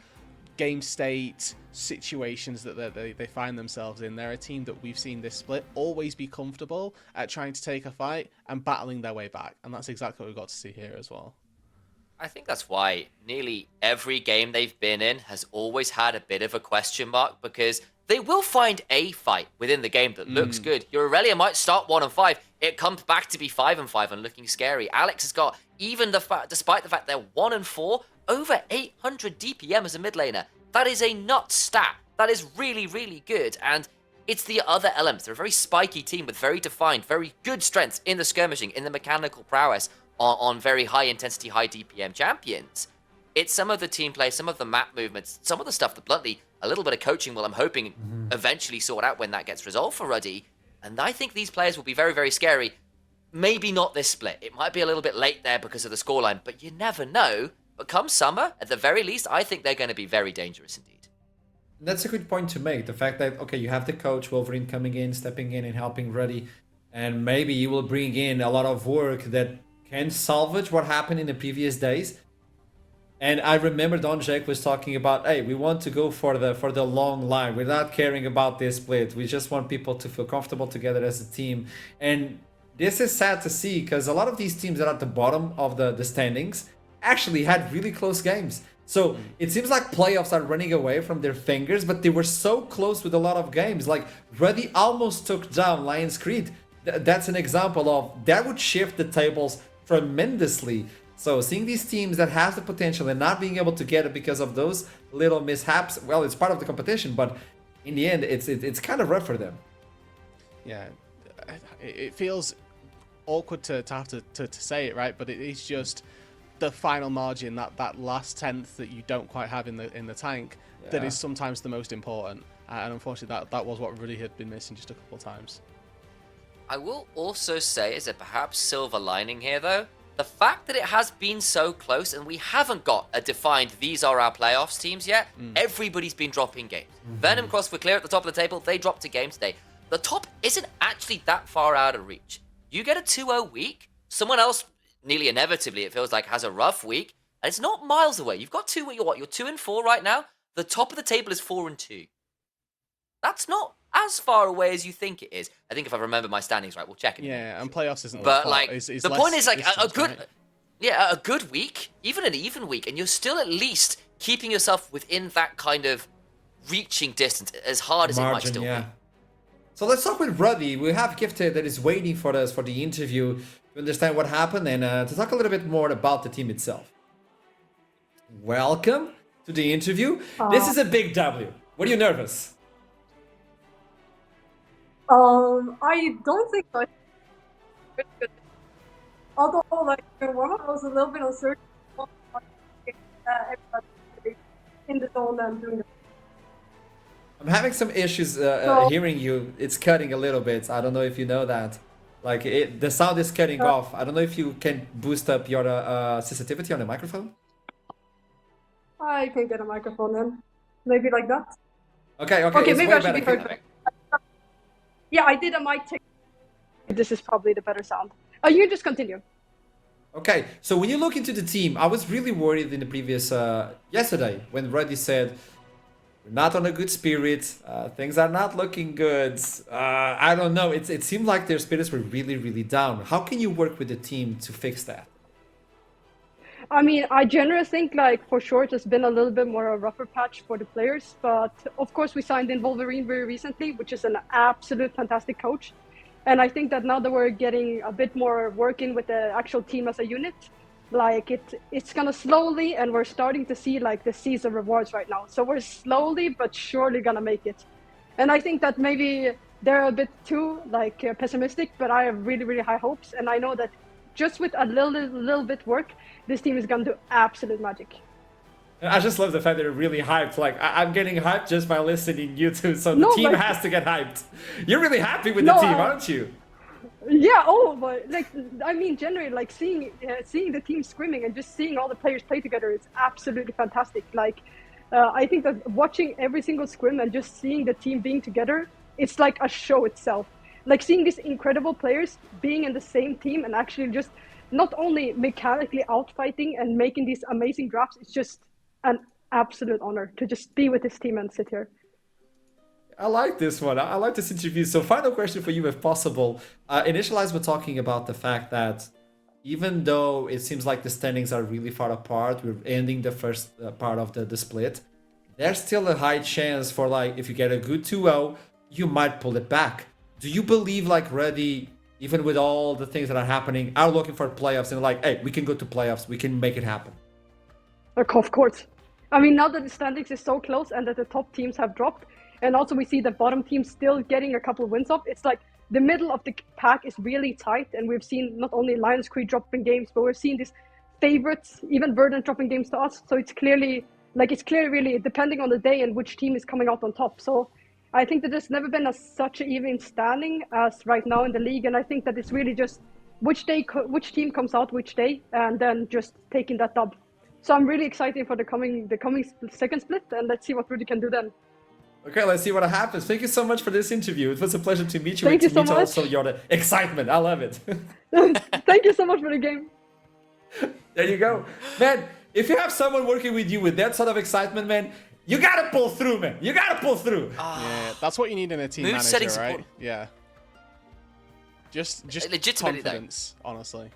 [SPEAKER 2] game state, situations that they find themselves in. They're a team that we've seen this split always be comfortable at trying to take a fight and battling their way back, and that's exactly what we've got to see here as well.
[SPEAKER 1] I think that's why nearly every game they've been in has always had a bit of a question mark, because they will find a fight within the game that looks good. Your Aurelia might start 1-5. It comes back to be 5-5 and looking scary. Alex has got, even despite the fact they're 1-4, over 800 DPM as a mid laner. That is a nut stat. That is really, really good. And it's the other elements. They're a very spiky team with very defined, very good strengths in the skirmishing, in the mechanical prowess on very high intensity, high DPM champions. It's some of the team play, some of the map movements, some of the stuff that bluntly, a little bit of coaching will, I'm hoping, eventually sort out when that gets resolved for Ruddy. And I think these players will be very, very scary. Maybe not this split. It might be a little bit late there because of the scoreline, but you never know. But come summer, at the very least, I think they're going to be very dangerous indeed.
[SPEAKER 4] That's a good point to make. The fact that, okay, you have the coach, Wolverine, coming in, stepping in and helping Ruddy, and maybe you will bring in a lot of work that can salvage what happened in the previous days. And I remember Don Jack was talking about, hey, we want to go for the long line. We're not caring about this split. We just want people to feel comfortable together as a team. And this is sad to see, because a lot of these teams that are at the bottom of the standings actually had really close games. So it seems like playoffs are running away from their fingers, but they were so close with a lot of games. Like Ruddy almost took down Lions Creed. That's an example of that would shift the tables tremendously. So seeing these teams that have the potential and not being able to get it because of those little mishaps, well, it's part of the competition, but in the end, it's kind of rough for them.
[SPEAKER 2] Yeah, it feels awkward to have to say it, right? But it is just the final margin, that last tenth that you don't quite have in the tank, that is sometimes the most important. And unfortunately, that was what Ruddy had been missing just a couple of times.
[SPEAKER 1] I will also say, as a perhaps silver lining here, though, the fact that it has been so close and we haven't got a defined these are our playoffs teams yet, everybody's been dropping games. Venom Cross were clear at the top of the table, they dropped a game today. The top isn't actually that far out of reach. You get a 2-0 week, someone else, nearly inevitably, it feels like, has a rough week, and it's not miles away. You've got you're 2-4 right now. The top of the table is 4-2. That's not as far away as you think it is. I think if I remember my standings right, we'll check it.
[SPEAKER 2] Yeah, and playoffs isn't.
[SPEAKER 1] But like, the point is, like, a good,
[SPEAKER 2] right?
[SPEAKER 1] a good week, even an even week, and you're still at least keeping yourself within that kind of reaching distance, as hard as it might still be.
[SPEAKER 4] So let's talk with Ruddy. We have Gifted that is waiting for us for the interview to understand what happened and to talk a little bit more about the team itself. Welcome to the interview. This is a big W. What are you nervous?
[SPEAKER 11] I don't think so. Although, like, one I was a little bit uncertain in the zone and doing the.
[SPEAKER 4] I'm having some issues hearing you. It's cutting a little bit. I don't know if you know that. Like, the sound is cutting off. I don't know if you can boost up your sensitivity on the microphone.
[SPEAKER 11] I can get a microphone then. Maybe like that.
[SPEAKER 4] Okay,
[SPEAKER 11] Okay, maybe I should
[SPEAKER 4] better.
[SPEAKER 11] be heard. Yeah, I did a mic check. This is probably the better sound. You can just continue.
[SPEAKER 4] Okay, so when you look into the team, I was really worried in the previous yesterday when Ruddy said, we're not on a good spirit. Things are not looking good. I don't know. It seemed like their spirits were really, really down. How can you work with the team to fix that?
[SPEAKER 11] I mean, I generally think like for sure it's been a little bit more a rougher patch for the players, but of course we signed in Wolverine very recently, which is an absolute fantastic coach. And I think that now that we're getting a bit more working with the actual team as a unit, like it's gonna slowly, and we're starting to see like the seeds of rewards right now. So we're slowly but surely gonna make it. And I think that maybe they're a bit too like pessimistic, but I have really, really high hopes. And I know that just with a little bit work, this team is gonna do absolute magic.
[SPEAKER 4] I just love the fact that they're really hyped. Like I'm getting hyped just by listening you two. So the
[SPEAKER 11] No,
[SPEAKER 4] team
[SPEAKER 11] like-
[SPEAKER 4] has to get hyped. You're really happy with
[SPEAKER 11] No,
[SPEAKER 4] the team, aren't you?
[SPEAKER 11] Yeah. Oh, but like I mean, generally, like seeing the team screaming and just seeing all the players play together is absolutely fantastic. Like I think that watching every single scrim and just seeing the team being together, it's like a show itself. Like seeing these incredible players being in the same team and actually just not only mechanically outfighting and making these amazing drops, it's just an absolute honor to just be with this team and sit here.
[SPEAKER 4] I like this one. I like this interview. So final question for you, if possible. Initialize, we're talking about the fact that even though it seems like the standings are really far apart, we're ending the first part of the split, there's still a high chance for like, if you get a good 2-0, you might pull it back. Do you believe like Ready, even with all the things that are happening, are looking for playoffs and like, hey, we can go to playoffs, we can make it happen?
[SPEAKER 11] Of course. I mean, now that the standings is so close and that the top teams have dropped, and also we see the bottom teams still getting a couple of wins up, it's like the middle of the pack is really tight, and we've seen not only Lions Creed dropping games, but we're seeing these favorites, even Verdant dropping games to us. So it's clearly really depending on the day and which team is coming out on top. So I think that there's never been such an even standing as right now in the league, and I think that it's really just which team comes out which day, and then just taking that dub. So I'm really excited for the coming second split, and let's see what Rudy can do then.
[SPEAKER 4] Okay, let's see what happens. Thank you so much for this interview. It was a pleasure to meet you.
[SPEAKER 11] Thank you so
[SPEAKER 4] meet
[SPEAKER 11] much.
[SPEAKER 4] Also your excitement. I love it.
[SPEAKER 11] Thank you so much for the game.
[SPEAKER 4] There you go. Man, if you have someone working with you with that sort of excitement, man, you gotta pull through, man. You gotta pull through.
[SPEAKER 2] Yeah, that's what you need in a team
[SPEAKER 1] Move
[SPEAKER 2] manager,
[SPEAKER 1] settings
[SPEAKER 2] right?
[SPEAKER 1] support.
[SPEAKER 2] Yeah. Just
[SPEAKER 1] Legitimately, though.
[SPEAKER 2] confidence, honestly.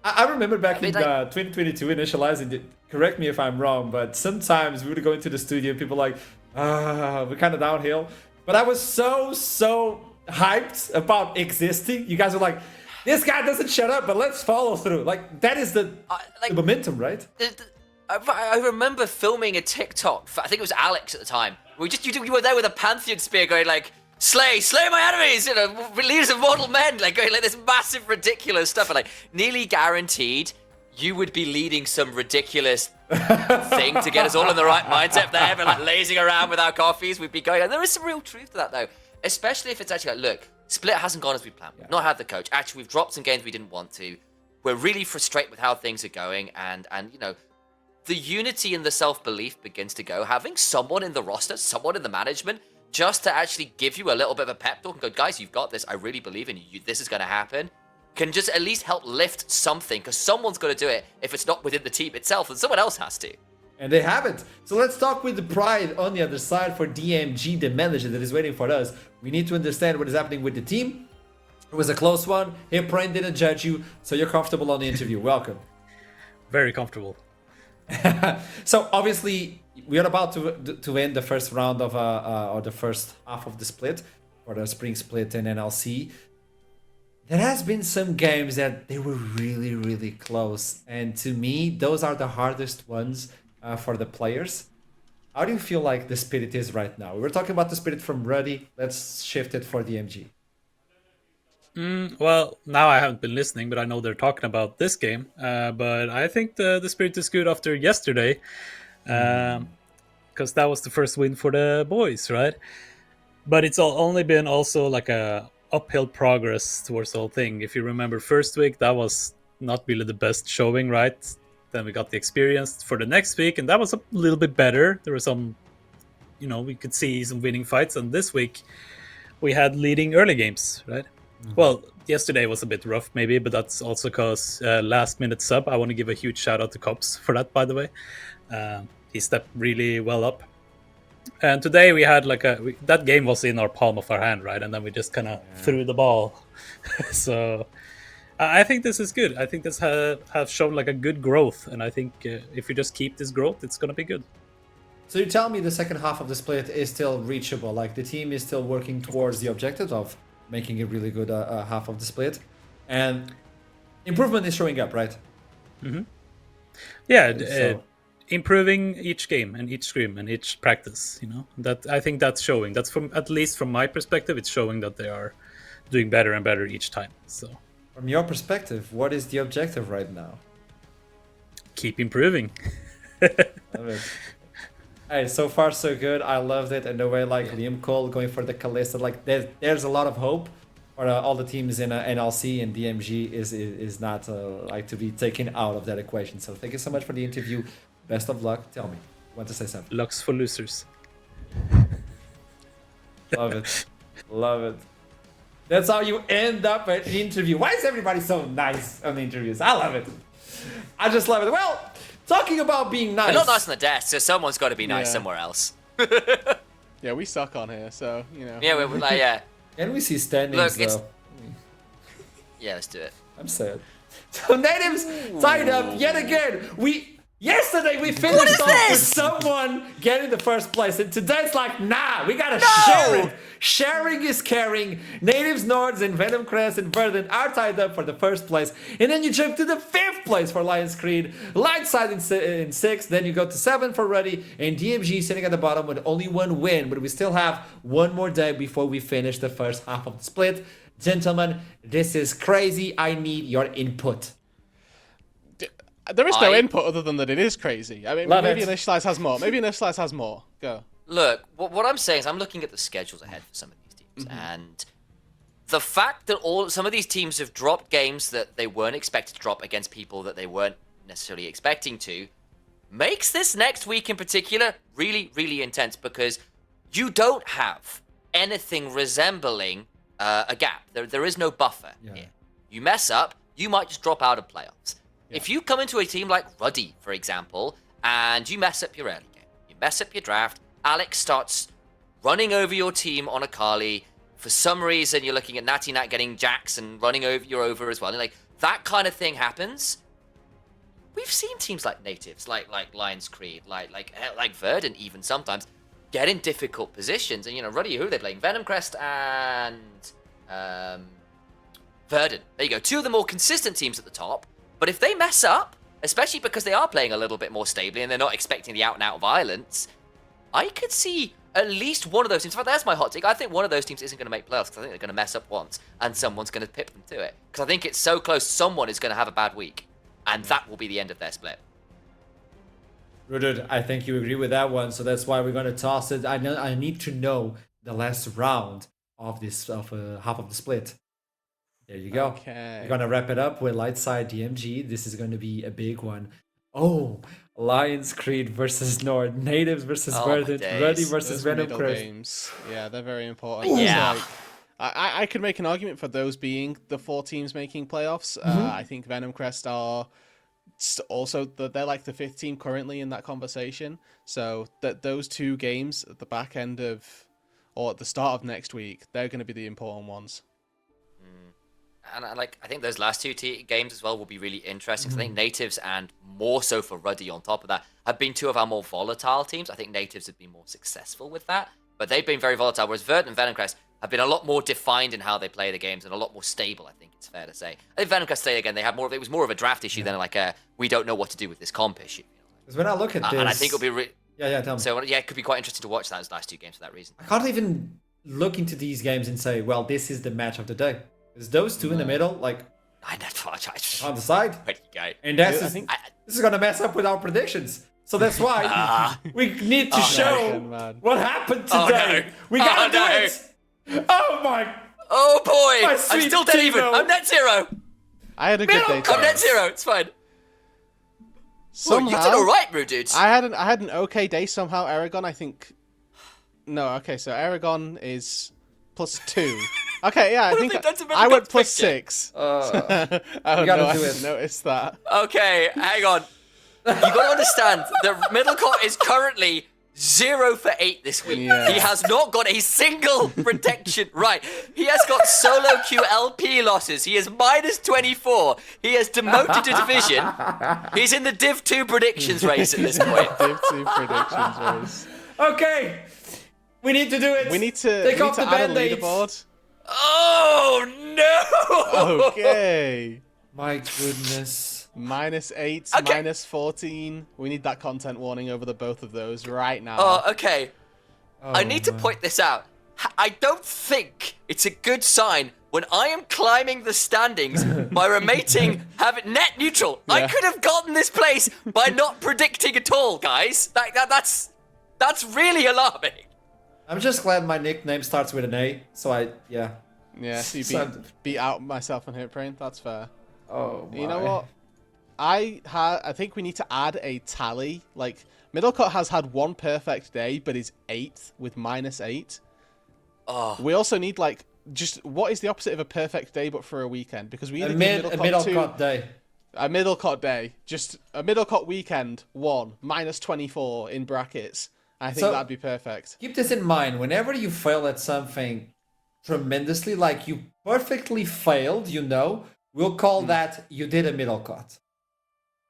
[SPEAKER 4] I remember back
[SPEAKER 1] I mean,
[SPEAKER 4] in
[SPEAKER 1] like-
[SPEAKER 4] 2022, initializing it. Correct me if I'm wrong, but sometimes we would go into the studio and people like, we're kind of downhill. But I was so hyped about existing. You guys were like, this guy doesn't shut up, but let's follow through. Like, that is the momentum, right?
[SPEAKER 1] I remember filming a TikTok. I think it was Alex at the time. You were there with a Pantheon spear, going like, "Slay my enemies!" You know, leaders of mortal men, like going like this massive, ridiculous stuff, and like nearly guaranteed you would be leading some ridiculous thing to get us all in the right mindset there, but like lazing around with our coffees. We'd be going. And there is some real truth to that, though, especially if it's actually like, look, split hasn't gone as we planned. We've not had the coach. Actually, we've dropped some games we didn't want to. We're really frustrated with how things are going, and you know. The unity and the self-belief begins to go. Having someone in the roster, someone in the management, just to actually give you a little bit of a pep talk and go, guys, you've got this. I really believe in you. This is going to happen. Can just at least help lift something, because someone's got to do it if it's not within the team itself, and someone else has to.
[SPEAKER 4] And they haven't. So let's talk with the pride on the other side for DMG, the manager that is waiting for us. We need to understand what is happening with the team. It was a close one. Here, Brain didn't judge you, so you're comfortable on the interview. Welcome.
[SPEAKER 12] Very comfortable.
[SPEAKER 4] So obviously we are about to end the first round of or the first half of the split, or the spring split in NLC. There has been some games that they were really close, and to me those are the hardest ones for the players. How do you feel like the spirit is right now? We were talking about the spirit from Ruddy. Let's shift it for DMG.
[SPEAKER 12] Well, now I haven't been listening, but I know they're talking about this game. But I think the spirit is good after yesterday, because that was the first win for the boys, right? But it's only been also like a uphill progress towards the whole thing. If you remember first week, that was not really the best showing, right? Then we got the experience for the next week, and that was a little bit better. There were some, we could see some winning fights. And this week, we had leading early games, right? Well, yesterday was a bit rough, maybe, but that's also because last-minute sub. I want to give a huge shout-out to Cops for that, by the way. He stepped really well up. And today we had that game was in our palm of our hand, right? And then we just kind of threw the ball. So I think this is good. I think this have shown like a good growth, and I think if we just keep this growth, it's gonna be good.
[SPEAKER 4] So you tell me the second half of the split is still reachable, like the team is still working towards the objective of making a really good half of the split, and improvement is showing up, right?
[SPEAKER 12] Yeah,
[SPEAKER 4] So-
[SPEAKER 12] improving each game and each scrim and each practice. That I think that's showing. That's at least from my perspective, it's showing that they are doing better and better each time. So
[SPEAKER 4] From your perspective, what is the objective right now?
[SPEAKER 12] keep improving.
[SPEAKER 4] Love it. Hey, so far so good. I loved it, and the way like Liam Cole going for the Kalista, like there's a lot of hope for all the teams in NLC, and DMG is not like to be taken out of that equation. So thank you so much for the interview. Best of luck. Tell me, you want to say something?
[SPEAKER 12] Lux for losers.
[SPEAKER 4] Love it, love it. That's how you end up an interview. Why is everybody so nice on the interviews? I love it. I just love it. Well, talking about being nice.
[SPEAKER 1] They're not nice on the desk, so someone's got to be nice
[SPEAKER 2] Yeah.
[SPEAKER 1] somewhere else.
[SPEAKER 2] Yeah, we suck on here, so
[SPEAKER 1] Yeah, we're like, yeah.
[SPEAKER 4] Can we see standings
[SPEAKER 1] Look,
[SPEAKER 4] though?
[SPEAKER 1] it's- Yeah, let's do it.
[SPEAKER 4] I'm sad. So natives tied up yet again. Yesterday we finished off with someone getting the first place, and today it's like, nah, we gotta share it. Sharing is caring. Natives, Nords, and Venom Crest and Verdant are tied up for the first place, and then you jump to the 5th place for Lions Creed, Lightside in 6th, then you go to 7 for Ruddy, and DMG sitting at the bottom with only 1 win, but we still have 1 more day before we finish the first half of the split. Gentlemen, this is crazy. I need your input.
[SPEAKER 2] there is no input other than that it is crazy. I mean,
[SPEAKER 4] Love
[SPEAKER 2] maybe
[SPEAKER 4] it.
[SPEAKER 2] Initialize has more. Maybe Initialize has more. Go.
[SPEAKER 1] Look, what I'm saying is I'm looking at the schedules ahead for some of these teams, and the fact that some of these teams have dropped games that they weren't expected to drop against people that they weren't necessarily expecting to makes this next week in particular really, really intense, because you don't have anything resembling a gap. There is no buffer here. You mess up, you might just drop out of playoffs. If you come into a team like Ruddy, for example, and you mess up your early game, you mess up your draft, Alex starts running over your team on Akali. For some reason, you're looking at Natty Nat getting Jax and running over you over as well. And like that kind of thing happens. We've seen teams like Natives, like Lions Creed, like Verdant even sometimes get in difficult positions. And Ruddy, who are they playing? Venom Crest and Verdant. There you go. 2 of the more consistent teams at the top. But if they mess up, especially because they are playing a little bit more stably and they're not expecting the out-and-out violence, I could see at least one of those teams. In fact, that's my hot take. I think one of those teams isn't going to make playoffs because I think they're going to mess up once and someone's going to pip them to it. Because I think it's so close, someone is going to have a bad week. And that will be the end of their split.
[SPEAKER 4] Rudud, I think you agree with that one, so that's why we're going to toss it. I need to know the last round of this half of the split. There you go.
[SPEAKER 2] Okay.
[SPEAKER 4] We're going to wrap it up with Lightside DMG. This is going to be a big one. Oh, Lions Creed versus Nord, Natives versus Verdant, Ruddy versus
[SPEAKER 2] Those
[SPEAKER 4] Venom
[SPEAKER 2] middle
[SPEAKER 4] Crest.
[SPEAKER 2] games. Yeah, they're very important.
[SPEAKER 1] Yeah.
[SPEAKER 2] It's like, I could make an argument for those being the 4 teams making playoffs. I think Venom Crest are also they're like the 5th team currently in that conversation. So that those 2 games at the back end of or at the start of next week, they're going to be the important ones.
[SPEAKER 1] And I think those last 2 games as well will be really interesting. 'Cause I think Natives, and more so for Ruddy on top of that, have been 2 of our more volatile teams. I think Natives have been more successful with that, but they've been very volatile, whereas Verdant and Venom Crest have been a lot more defined in how they play the games and a lot more stable, I think it's fair to say. I think Venom Crest, again, it was more of a draft issue than like a we don't know what to do with this comp issue.
[SPEAKER 4] Because when I look at this...
[SPEAKER 1] And I think it'll be...
[SPEAKER 4] tell me.
[SPEAKER 1] So, it could be quite interesting to watch those last 2 games for that reason.
[SPEAKER 4] I can't even look into these games and say, well, this is the match of the day. Because those 2 in the middle, like...
[SPEAKER 1] I never...
[SPEAKER 4] on the side.
[SPEAKER 1] Where do you go?
[SPEAKER 4] And that's
[SPEAKER 2] I think-
[SPEAKER 4] this is gonna mess up with our predictions. So that's why we need to show
[SPEAKER 2] man.
[SPEAKER 4] what happened
[SPEAKER 1] Oh,
[SPEAKER 4] today.
[SPEAKER 1] no.
[SPEAKER 4] We gotta
[SPEAKER 1] Oh,
[SPEAKER 4] do it. Oh my!
[SPEAKER 1] Oh boy!
[SPEAKER 4] My
[SPEAKER 1] I'm
[SPEAKER 4] sweet
[SPEAKER 1] still dead even.
[SPEAKER 4] Timo.
[SPEAKER 1] I'm net 0.
[SPEAKER 2] I had a good day
[SPEAKER 1] I'm
[SPEAKER 2] today.
[SPEAKER 1] net 0. It's fine.
[SPEAKER 2] Somehow,
[SPEAKER 1] You did alright, bro, dude.
[SPEAKER 2] I had an okay day somehow. Aragon, I think. No, okay, so Aragon is +2. Okay, yeah, I
[SPEAKER 1] What
[SPEAKER 2] think
[SPEAKER 1] have they done to
[SPEAKER 2] I went
[SPEAKER 1] Metalcop's picture?
[SPEAKER 2] +6.
[SPEAKER 4] Uh,
[SPEAKER 2] Oh
[SPEAKER 4] you gotta
[SPEAKER 2] no, I
[SPEAKER 4] do
[SPEAKER 2] didn't
[SPEAKER 4] it.
[SPEAKER 2] notice that.
[SPEAKER 1] Okay, hang on. You got to understand that Middlecott is currently 0 for 8 this week.
[SPEAKER 2] Yeah.
[SPEAKER 1] He has not got a single protection right. He has got solo queue LP losses. He is minus 24. He has demoted to division. He's in the Div 2 predictions race at this point.
[SPEAKER 2] Div 2 predictions race.
[SPEAKER 4] Okay, we need to do it.
[SPEAKER 2] We need to,
[SPEAKER 4] take off the
[SPEAKER 2] add a
[SPEAKER 4] band-aids.
[SPEAKER 2] leaderboard.
[SPEAKER 1] Oh no!
[SPEAKER 2] Okay.
[SPEAKER 4] My goodness.
[SPEAKER 2] -8,
[SPEAKER 1] Okay.
[SPEAKER 2] -14. We need that content warning over the both of those right now.
[SPEAKER 1] Oh, okay. I need to
[SPEAKER 4] man.
[SPEAKER 1] point this out. I don't think it's a good sign when I am climbing the standings by remaining net neutral. I
[SPEAKER 2] Yeah.
[SPEAKER 1] could have gotten this place by not predicting at all, guys. That's really alarming.
[SPEAKER 4] I'm just glad my nickname starts with an A, so yeah.
[SPEAKER 2] Yeah, so you
[SPEAKER 4] So-
[SPEAKER 2] beat out myself and Hitbrain. That's fair.
[SPEAKER 4] Oh my.
[SPEAKER 2] You know what? I think we need to add a tally. Like, Middlecut has had one perfect day, but is 8th with -8.
[SPEAKER 1] Oh,
[SPEAKER 2] We also need, like, just what is the opposite of a perfect day but for a weekend? Because we
[SPEAKER 4] A
[SPEAKER 2] either
[SPEAKER 4] middle
[SPEAKER 2] give
[SPEAKER 4] cut day.
[SPEAKER 2] a Middlecut day, just a Middlecut weekend, 1, -24 in brackets. I think
[SPEAKER 4] So-
[SPEAKER 2] that'd be perfect.
[SPEAKER 4] Keep this in mind. Whenever you fail at something tremendously, like you perfectly failed, we'll call that you did a middle cut.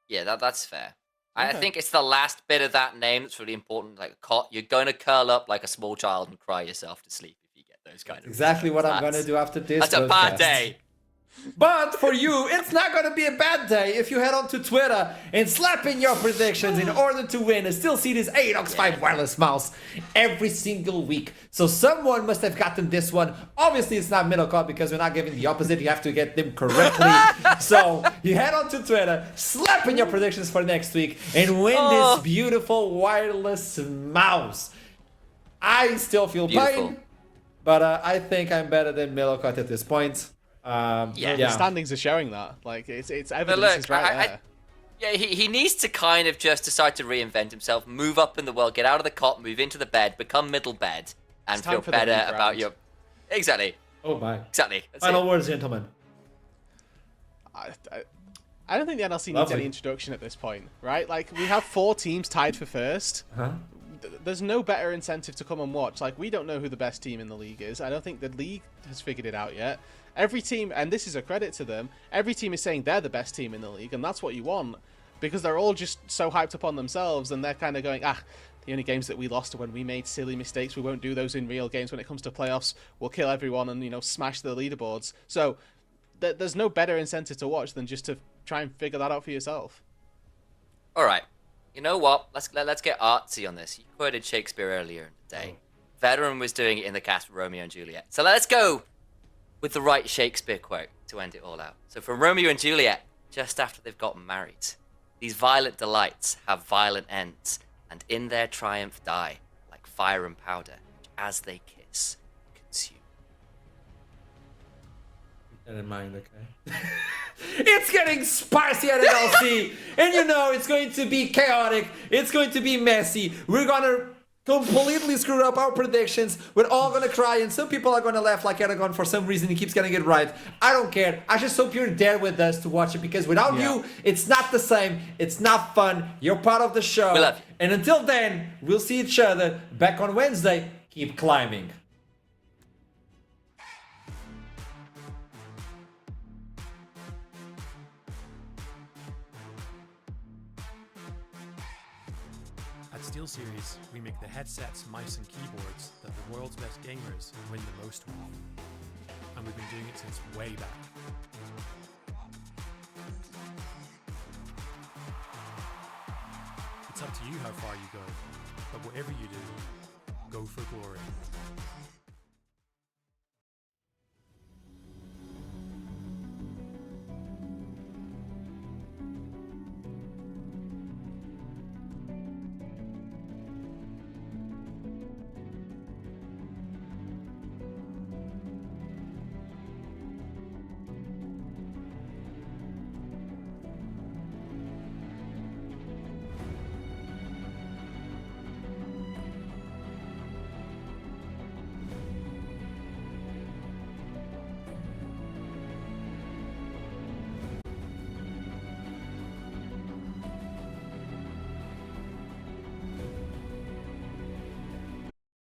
[SPEAKER 1] yeah, that's fair. I
[SPEAKER 2] Okay.
[SPEAKER 1] think it's the last bit of that name that's really important. Like, you're going to curl up like a small child and cry yourself to sleep if you get those kind of
[SPEAKER 4] Exactly what I'm
[SPEAKER 1] That's-
[SPEAKER 4] gonna do after this.
[SPEAKER 1] That's a bad
[SPEAKER 4] podcast.
[SPEAKER 1] day.
[SPEAKER 4] But for you, it's not going to be a bad day if you head on to Twitter and slap in your predictions in order to win and still see this AOX 5 wireless mouse every single week. So someone must have gotten this one. Obviously, it's not middle cut because we're not giving the opposite. You have to get them correctly. So you head on to Twitter, slap in your predictions for next week, and win this beautiful wireless mouse. I still feel
[SPEAKER 1] Beautiful.
[SPEAKER 4] pain, but I think I'm better than middle cut at this point.
[SPEAKER 1] Yeah.
[SPEAKER 2] The standings are showing that. Like, it's evidence
[SPEAKER 1] look,
[SPEAKER 2] is right there.
[SPEAKER 1] Yeah, he needs to kind of just decide to reinvent himself, move up in the world, get out of the cot, move into the bed, become middle bed, and
[SPEAKER 2] It's time
[SPEAKER 1] feel
[SPEAKER 2] for the
[SPEAKER 1] better
[SPEAKER 2] rebrand.
[SPEAKER 1] about your... Exactly.
[SPEAKER 4] Oh my.
[SPEAKER 1] Exactly. That's
[SPEAKER 4] Final
[SPEAKER 1] it.
[SPEAKER 4] words, gentlemen.
[SPEAKER 2] I don't think the NLC needs
[SPEAKER 4] Lovely.
[SPEAKER 2] any introduction at this point, right? Like, we have 4 teams tied for first.
[SPEAKER 4] Huh?
[SPEAKER 2] There's no better incentive to come and watch. Like, we don't know who the best team in the league is. I don't think the league has figured it out yet. Every team, and this is a credit to them, every team is saying they're the best team in the league, and that's what you want. Because they're all just so hyped up on themselves, and they're kind of going, the only games that we lost are when we made silly mistakes. We won't do those in real games. When it comes to playoffs, we'll kill everyone and, smash the leaderboards. So, there's no better incentive to watch than just to try and figure that out for yourself.
[SPEAKER 1] All right. You know what? Let's get artsy on this. You quoted Shakespeare earlier in the day. Veteran was doing it in the cast of Romeo and Juliet. So let's go with the right Shakespeare quote to end it all out. So from Romeo and Juliet, just after they've gotten married, these violent delights have violent ends, and in their triumph die, like fire and powder, which as they kiss, consume.
[SPEAKER 4] Keep that in mind, okay? It's getting spicy at NLC, and it's going to be chaotic. It's going to be messy. We're gonna completely screw up our predictions. We're all gonna cry, and some people are gonna laugh like Aragon for some reason. He keeps getting it right. I don't care. I just hope you're there with us to watch it, because without you, it's not the same. It's not fun. You're part of the show.
[SPEAKER 1] We love you.
[SPEAKER 4] And until then, we'll see each other back on Wednesday. Keep climbing.
[SPEAKER 9] At SteelSeries, we make the headsets, mice, and keyboards that the world's best gamers win the most with. And we've been doing it since way back. It's up to you how far you go, but whatever you do, go for glory.